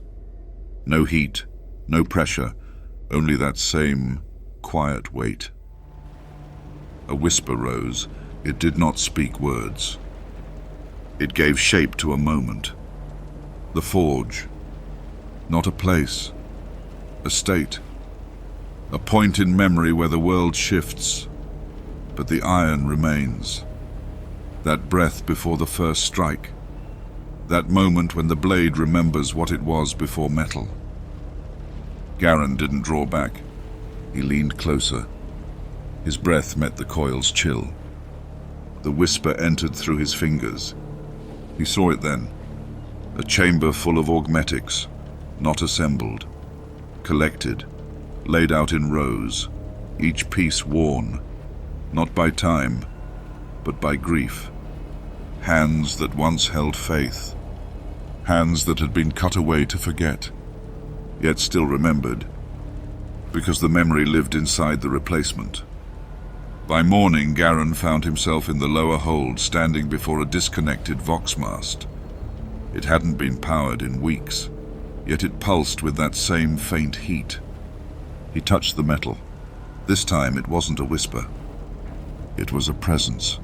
No heat, no pressure, only that same quiet weight. A whisper rose. It did not speak words. It gave shape to a moment. The forge. Not a place. A state. A point in memory where the world shifts, but the iron remains. That breath before the first strike. That moment when the blade remembers what it was before metal. Garen didn't draw back. He leaned closer. His breath met the coil's chill. The whisper entered through his fingers. He saw it then. A chamber full of augmetics, not assembled. Collected, laid out in rows, each piece worn, not by time, but by grief. Hands that once held faith. Hands that had been cut away to forget, yet still remembered, because the memory lived inside the replacement. By morning, Garen found himself in the lower hold, standing before a disconnected vox mast. It hadn't been powered in weeks, yet it pulsed with that same faint heat. He touched the metal. This time it wasn't a whisper. It was a presence,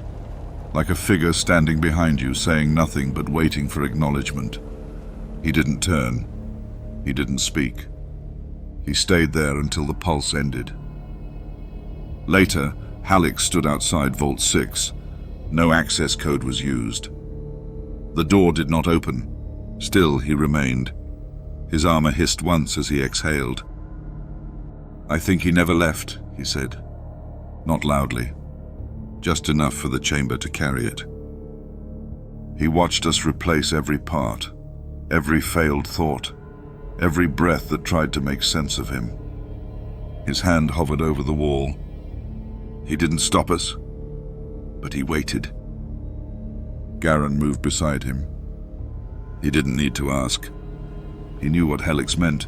like a figure standing behind you, saying nothing but waiting for acknowledgement. He didn't turn. He didn't speak. He stayed there until the pulse ended. Later, Halleck stood outside Vault 6. No access code was used. The door did not open. Still, he remained. His armor hissed once as he exhaled. "I think he never left," he said. Not loudly. Just enough for the chamber to carry it. He watched us replace every part, every failed thought, every breath that tried to make sense of him. His hand hovered over the wall. He didn't stop us, but he waited. Garen moved beside him. He didn't need to ask. He knew what Helix meant.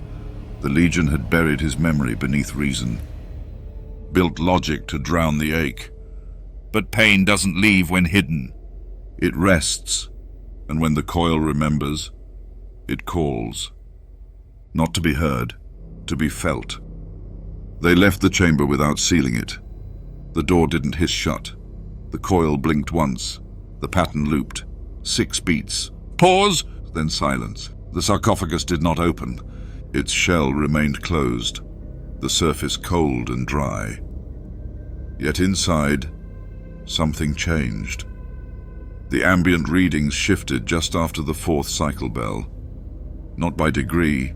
The Legion had buried his memory beneath reason, built logic to drown the ache. But pain doesn't leave when hidden. It rests, and when the coil remembers, it calls. Not to be heard, to be felt. They left the chamber without sealing it. The door didn't hiss shut. The coil blinked once. The pattern looped. 6 beats. Pause. Then silence. The sarcophagus did not open. Its shell remained closed, the surface cold and dry. Yet inside, something changed. The ambient readings shifted just after the 4th cycle bell. Not by degree,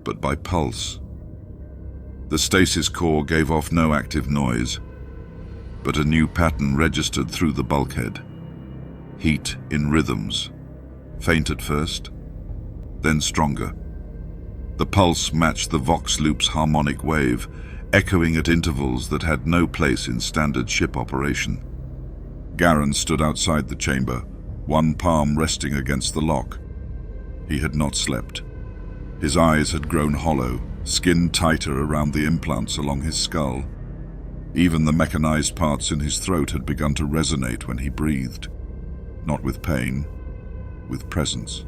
but by pulse. The stasis core gave off no active noise, but a new pattern registered through the bulkhead. Heat in rhythms, faint at first, then stronger. The pulse matched the Vox loop's harmonic wave, echoing at intervals that had no place in standard ship operation. Garen stood outside the chamber, one palm resting against the lock. He had not slept. His eyes had grown hollow, skin tighter around the implants along his skull. Even the mechanized parts in his throat had begun to resonate when he breathed. Not with pain, with presence.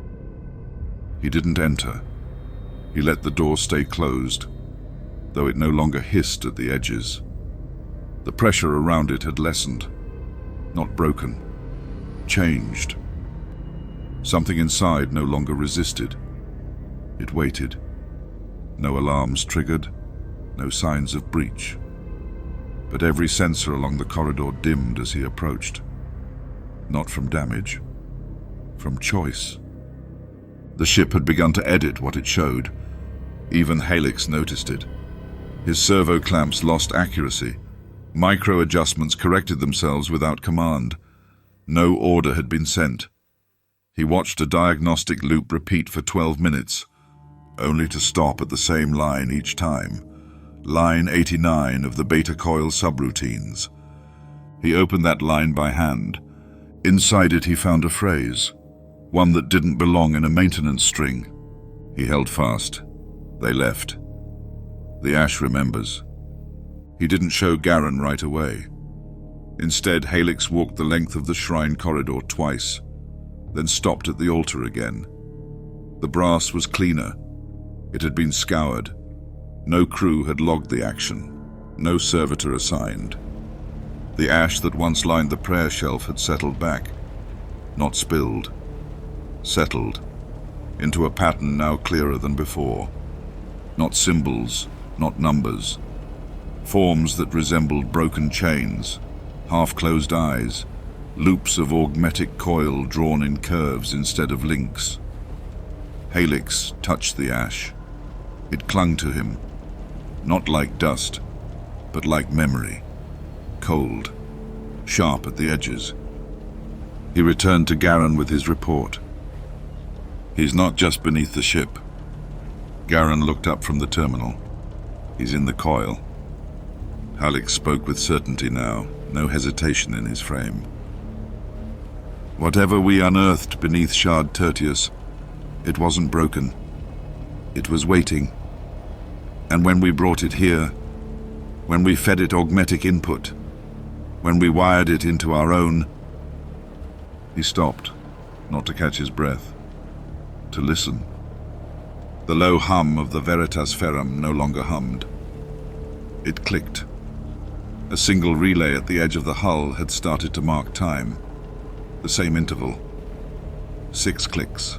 He didn't enter. He let the door stay closed, though it no longer hissed at the edges. The pressure around it had lessened, not broken, changed. Something inside no longer resisted. It waited. No alarms triggered, no signs of breach. But every sensor along the corridor dimmed as he approached. Not from damage, from choice. The ship had begun to edit what it showed. Even Helix noticed it. His servo clamps lost accuracy. Micro-adjustments corrected themselves without command. No order had been sent. He watched a diagnostic loop repeat for 12 minutes, only to stop at the same line each time. Line 89 of the beta coil subroutines. He opened that line by hand. Inside it he found a phrase, one that didn't belong in a maintenance string. He held fast. They left. The Ash remembers. He didn't show Garen right away. Instead, Helix walked the length of the shrine corridor twice, then stopped at the altar again. The brass was cleaner. It had been scoured. No crew had logged the action. No servitor assigned. The ash that once lined the prayer shelf had settled back. Not spilled. Settled. Into a pattern now clearer than before. Not symbols, not numbers. Forms that resembled broken chains, half-closed eyes, loops of augmetic coil drawn in curves instead of links. Helix touched the ash. It clung to him, not like dust, but like memory, cold, sharp at the edges. He returned to Garen with his report. He's not just beneath the ship. Garen looked up from the terminal. He's in the coil. Helix spoke with certainty now, no hesitation in his frame. Whatever we unearthed beneath Shard Tertius, it wasn't broken. It was waiting. And when we brought it here, when we fed it augmetic input, when we wired it into our own... He stopped, not to catch his breath, to listen. The low hum of the Veritas Ferrum no longer hummed. It clicked. A single relay at the edge of the hull had started to mark time. The same interval. 6 clicks.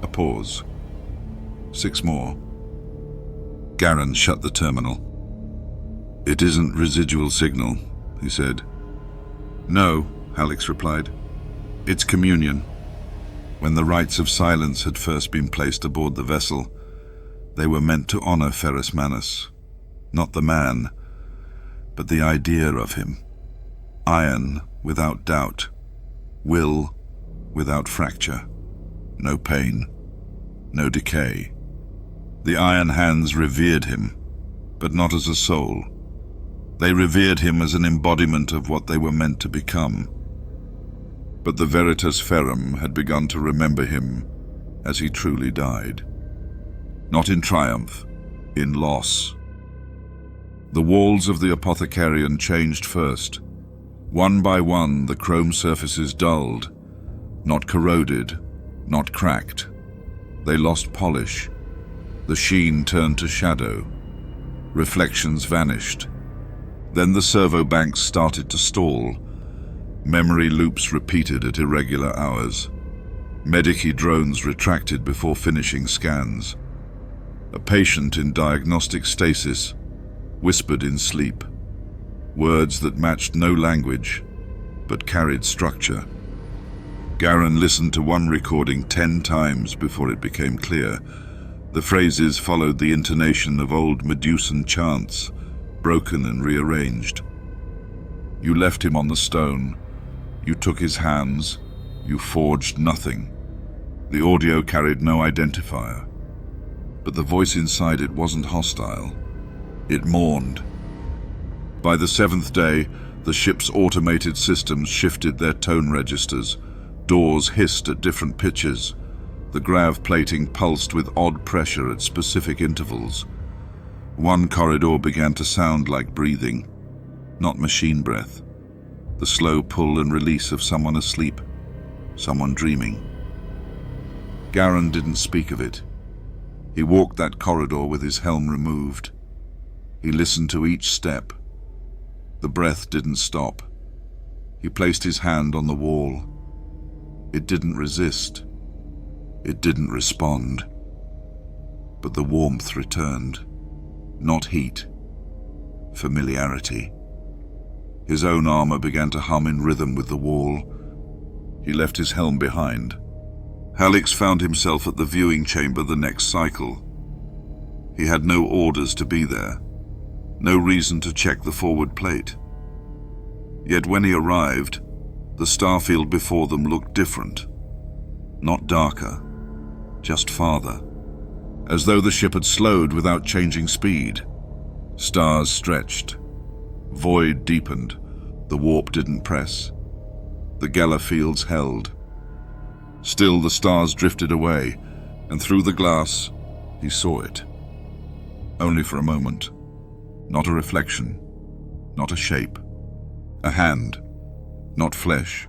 A pause. 6 more. Garen shut the terminal. It isn't residual signal, he said. No, Helix replied. It's communion. When the rites of silence had first been placed aboard the vessel, they were meant to honor Ferrus Manus. Not the man, but the idea of him. Iron without doubt. Will without fracture. No pain. No decay. The Iron Hands revered him, but not as a soul. They revered him as an embodiment of what they were meant to become. But the Veritas Ferrum had begun to remember him as he truly died. Not in triumph, in loss. The walls of the Apothecarian changed first. One by one, the chrome surfaces dulled, not corroded, not cracked. They lost polish. The sheen turned to shadow. Reflections vanished. Then the servo banks started to stall. Memory loops repeated at irregular hours. Medici drones retracted before finishing scans. A patient in diagnostic stasis whispered in sleep, words that matched no language, but carried structure. Garen listened to one recording 10 times before it became clear. The phrases followed the intonation of old Medusan chants, broken and rearranged. You left him on the stone. You took his hands. You forged nothing. The audio carried no identifier. But the voice inside it wasn't hostile. It mourned. By the 7th day, the ship's automated systems shifted their tone registers. Doors hissed at different pitches. The grav plating pulsed with odd pressure at specific intervals. One corridor began to sound like breathing, not machine breath. The slow pull and release of someone asleep, someone dreaming. Garen didn't speak of it. He walked that corridor with his helm removed. He listened to each step. The breath didn't stop. He placed his hand on the wall. It didn't resist. It didn't respond. But the warmth returned. Not heat. Familiarity. His own armor began to hum in rhythm with the wall. He left his helm behind. Hallex found himself at the viewing chamber the next cycle. He had no orders to be there, no reason to check the forward plate. Yet when he arrived, the starfield before them looked different. Not darker, just farther. As though the ship had slowed without changing speed. Stars stretched. Void deepened. The warp didn't press. The Geller fields held. Still the stars drifted away, and through the glass, he saw it. Only for a moment. Not a reflection. Not a shape. A hand. Not flesh.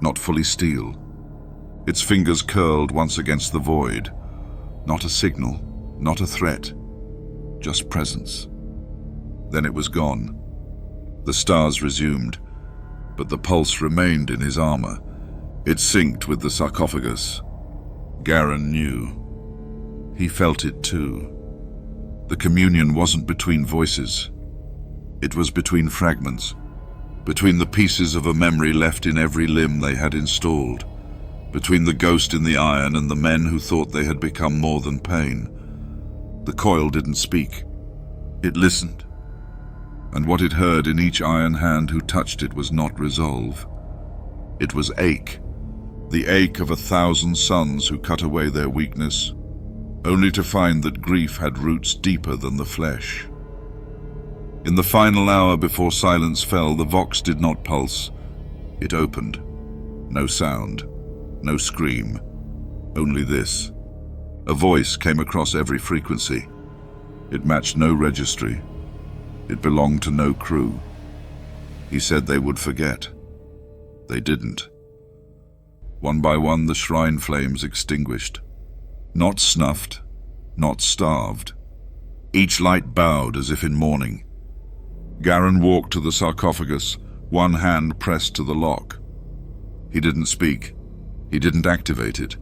Not fully steel. Its fingers curled once against the void. Not a signal. Not a threat. Just presence. Then it was gone. The stars resumed, but the pulse remained in his armor. It synced with the sarcophagus. Garen knew. He felt it too. The communion wasn't between voices. It was between fragments, between the pieces of a memory left in every limb they had installed, between the ghost in the iron and the men who thought they had become more than pain. The coil didn't speak. It listened. And what it heard in each iron hand who touched it was not resolve. It was ache. The ache of 1,000 suns who cut away their weakness, only to find that grief had roots deeper than the flesh. In the final hour before silence fell, the vox did not pulse. It opened. No sound, no scream, only this. A voice came across every frequency. It matched no registry. It belonged to no crew. He said they would forget. They didn't. One by one, the shrine flames extinguished. Not snuffed, not starved. Each light bowed as if in mourning. Garen walked to the sarcophagus, one hand pressed to the lock. He didn't speak. He didn't activate it.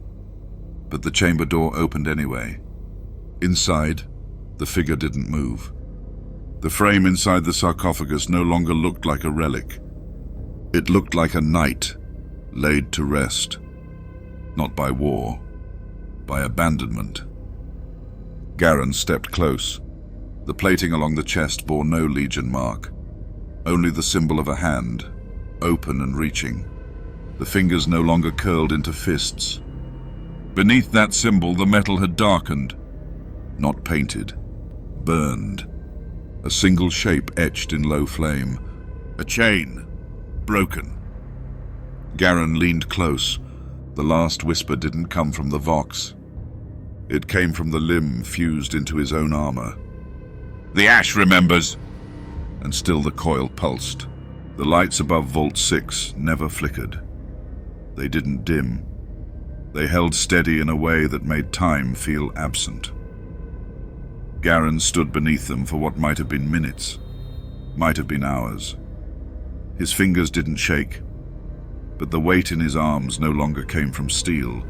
But the chamber door opened anyway. Inside, the figure didn't move. The frame inside the sarcophagus no longer looked like a relic. It looked like a knight laid to rest, not by war, by abandonment. Garen stepped close. The plating along the chest bore no legion mark, only the symbol of a hand, open and reaching. The fingers no longer curled into fists. Beneath that symbol, the metal had darkened, not painted, burned. A single shape etched in low flame. A chain, broken. Garen leaned close. The last whisper didn't come from the vox. It came from the limb fused into his own armor. The ash remembers. And still the coil pulsed. The lights above Vault 6 never flickered. They didn't dim. They held steady in a way that made time feel absent. Garen stood beneath them for what might have been minutes, might have been hours. His fingers didn't shake, but the weight in his arms no longer came from steel.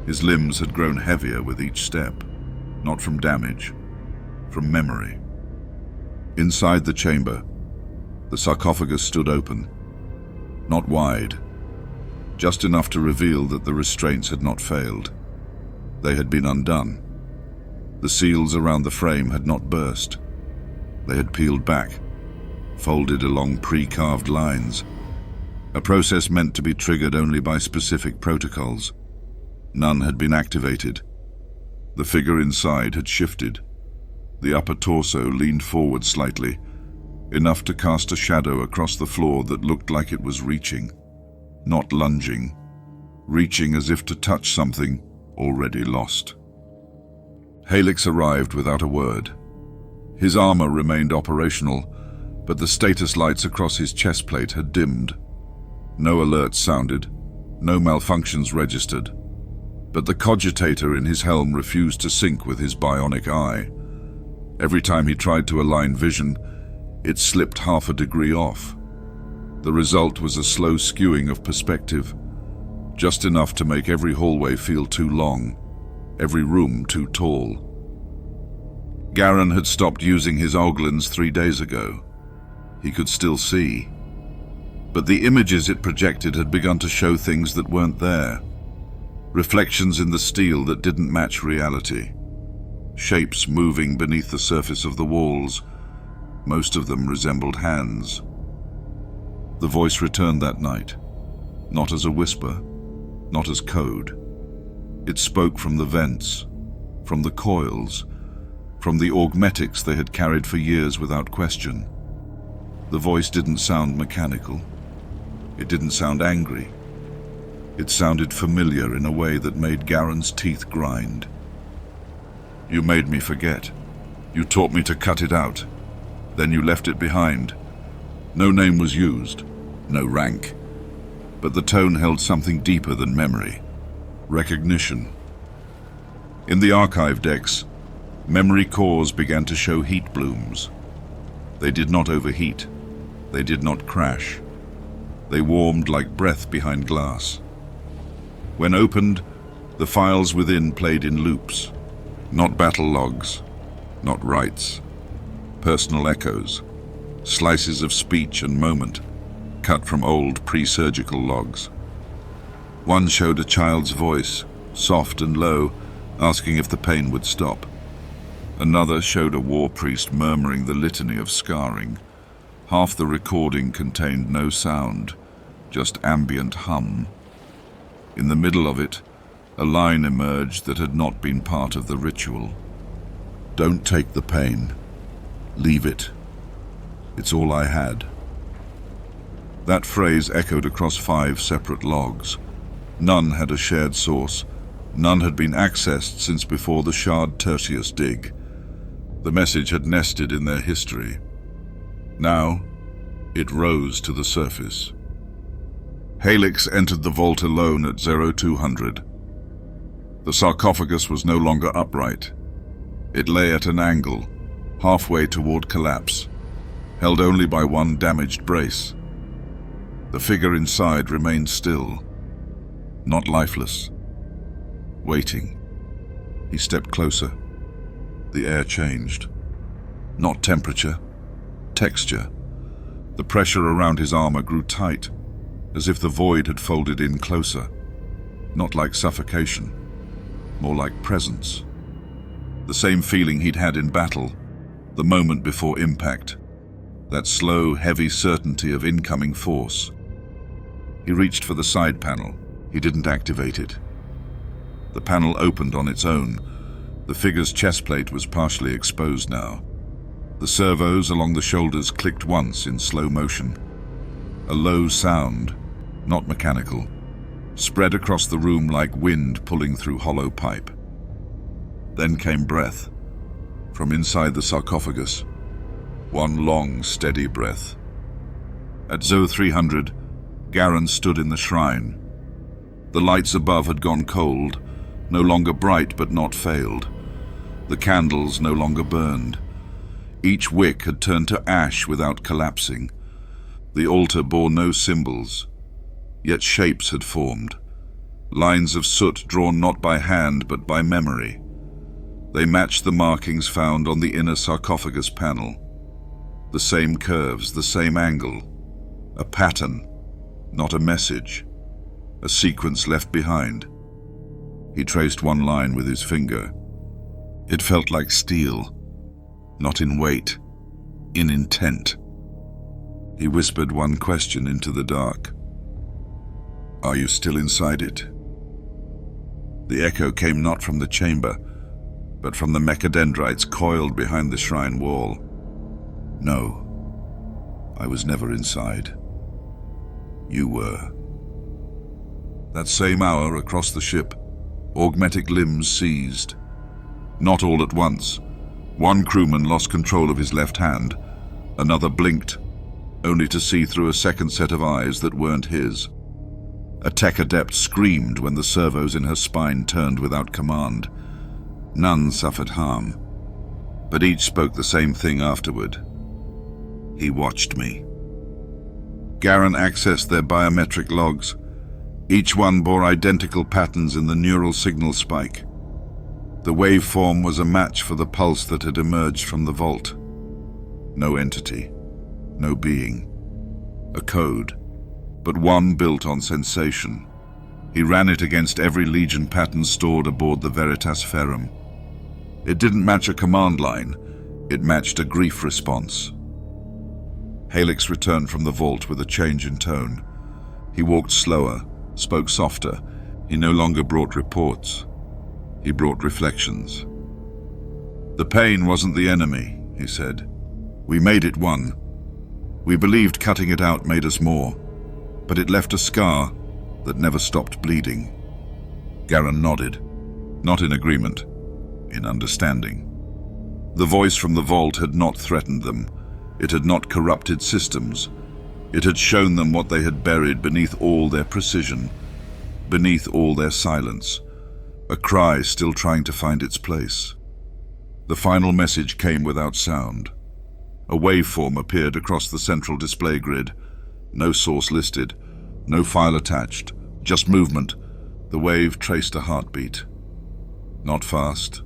His limbs had grown heavier with each step, not from damage, from memory. Inside the chamber, the sarcophagus stood open, not wide, just enough to reveal that the restraints had not failed. They had been undone. The seals around the frame had not burst. They had peeled back, folded along pre-carved lines, a process meant to be triggered only by specific protocols. None had been activated. The figure inside had shifted. The upper torso leaned forward slightly, enough to cast a shadow across the floor that looked like it was reaching, not lunging, reaching as if to touch something already lost. Hallex arrived without a word. His armor remained operational, but the status lights across his chest plate had dimmed. No alerts sounded, no malfunctions registered, but the cogitator in his helm refused to sync with his bionic eye. Every time he tried to align vision, it slipped half a degree off. The result was a slow skewing of perspective, just enough to make every hallway feel too long, every room too tall. Garen had stopped using his Oglins 3 days ago. He could still see. But the images it projected had begun to show things that weren't there. Reflections in the steel that didn't match reality. Shapes moving beneath the surface of the walls. Most of them resembled hands. The voice returned that night, not as a whisper, not as code. It spoke from the vents, from the coils, from the augmetics they had carried for years without question. The voice didn't sound mechanical. It didn't sound angry. It sounded familiar in a way that made Garen's teeth grind. You made me forget. You taught me to cut it out. Then you left it behind. No name was used, no rank. But the tone held something deeper than memory. Recognition. In the archive decks, memory cores began to show heat blooms. They did not overheat. They did not crash. They warmed like breath behind glass. When opened, the files within played in loops. Not battle logs, not rites. Personal echoes, slices of speech and moment, cut from old pre-surgical logs. One showed a child's voice, soft and low, asking if the pain would stop. Another showed a war priest murmuring the litany of scarring. Half the recording contained no sound, just ambient hum. In the middle of it, a line emerged that had not been part of the ritual. Don't take the pain. Leave it. It's all I had. That phrase echoed across 5 separate logs. None had a shared source. None had been accessed since before the Shard Tertius dig. The message had nested in their history. Now, it rose to the surface. Helix entered the vault alone at 0200. The sarcophagus was no longer upright. It lay at an angle, halfway toward collapse, held only by one damaged brace. The figure inside remained still, not lifeless, waiting. He stepped closer. The air changed. Not temperature, texture. The pressure around his armor grew tight, as if the void had folded in closer. Not like suffocation, more like presence. The same feeling he'd had in battle, the moment before impact. That slow, heavy certainty of incoming force. He reached for the side panel. He didn't activate it. The panel opened on its own. The figure's chest plate was partially exposed now. The servos along the shoulders clicked once in slow motion. A low sound, not mechanical, spread across the room like wind pulling through hollow pipe. Then came breath, from inside the sarcophagus. One long, steady breath. At 0300, Garen stood in the shrine. The lights above had gone cold, no longer bright but not failed. The candles no longer burned. Each wick had turned to ash without collapsing. The altar bore no symbols, yet shapes had formed. Lines of soot drawn not by hand but by memory. They matched the markings found on the inner sarcophagus panel. The same curves, the same angle. A pattern, not a message. A sequence left behind. He traced one line with his finger. It felt like steel, not in weight, in intent. He whispered one question into the dark. Are you still inside it? The echo came not from the chamber, but from the mechadendrites coiled behind the shrine wall. No, I was never inside. You were. That same hour, across the ship, augmetic limbs seized. Not all at once. One crewman lost control of his left hand. Another blinked, only to see through a second set of eyes that weren't his. A tech adept screamed when the servos in her spine turned without command. None suffered harm, but each spoke the same thing afterward. He watched me. Garen accessed their biometric logs. Each one bore identical patterns in the neural signal spike. The waveform was a match for the pulse that had emerged from the vault. No entity, no being. A code, but one built on sensation. He ran it against every Legion pattern stored aboard the Veritas Ferrum. It didn't match a command line, it matched a grief response. Helix returned from the vault with a change in tone. He walked slower, spoke softer. He no longer brought reports. He brought reflections. The pain wasn't the enemy, he said. We made it one. We believed cutting it out made us more, but it left a scar that never stopped bleeding. Garen nodded, not in agreement, in understanding. The voice from the vault had not threatened them. It had not corrupted systems. It had shown them what they had buried beneath all their precision, beneath all their silence, a cry still trying to find its place. The final message came without sound. A waveform appeared across the central display grid. No source listed, no file attached, just movement. The wave traced a heartbeat. Not fast,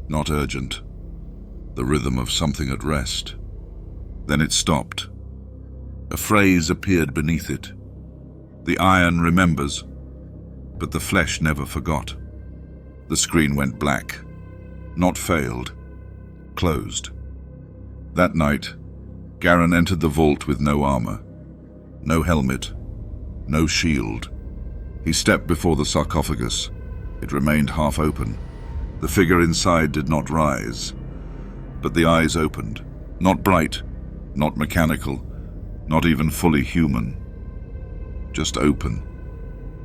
not urgent. The rhythm of something at rest. Then it stopped. A phrase appeared beneath it. The iron remembers, but the flesh never forgot. The screen went black. Not failed, closed. That night, Garen entered the vault with no armor, no helmet, no shield. He stepped before the sarcophagus. It remained half open. The figure inside did not rise, but the eyes opened. Not bright, not mechanical, not even fully human. Just open.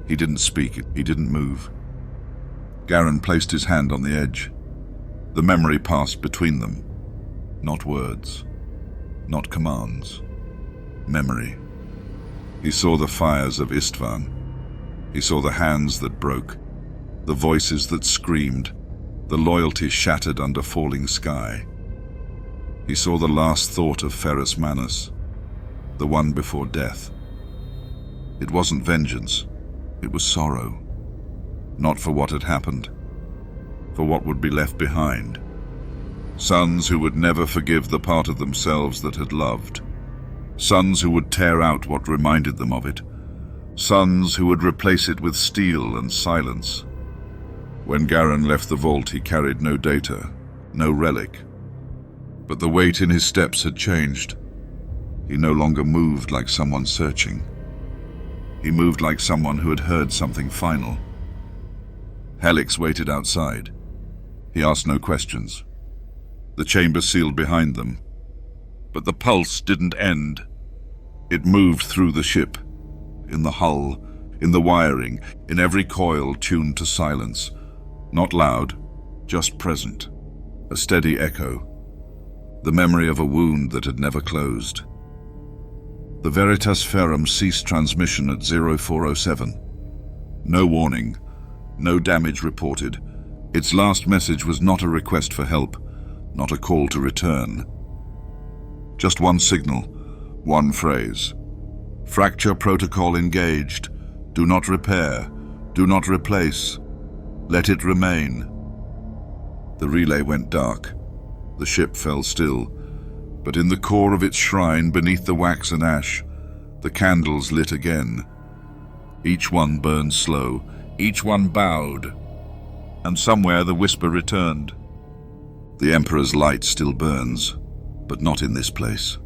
He didn't speak, he didn't move. Garen placed his hand on the edge. The memory passed between them. Not words, not commands. Memory. He saw the fires of Istvan. He saw the hands that broke, the voices that screamed, the loyalty shattered under falling sky. He saw the last thought of Ferrus Manus, the one before death. It wasn't vengeance, it was sorrow. Not for what had happened, for what would be left behind. Sons who would never forgive the part of themselves that had loved. Sons who would tear out what reminded them of it. Sons who would replace it with steel and silence. When Garen left the vault, he carried no data, no relic. But the weight in his steps had changed. He no longer moved like someone searching. He moved like someone who had heard something final. Helix waited outside. He asked no questions. The chamber sealed behind them. But the pulse didn't end. It moved through the ship, in the hull, in the wiring, in every coil tuned to silence. Not loud, just present. A steady echo. The memory of a wound that had never closed. The Veritas Ferrum ceased transmission at 0407. No warning, no damage reported. Its last message was not a request for help, not a call to return. Just one signal, one phrase. Fracture protocol engaged. Do not repair. Do not replace. Let it remain. The relay went dark. The ship fell still. But in the core of its shrine, beneath the wax and ash, the candles lit again. Each one burned slow. Each one bowed. And somewhere the whisper returned. The Emperor's light still burns, but not in this place.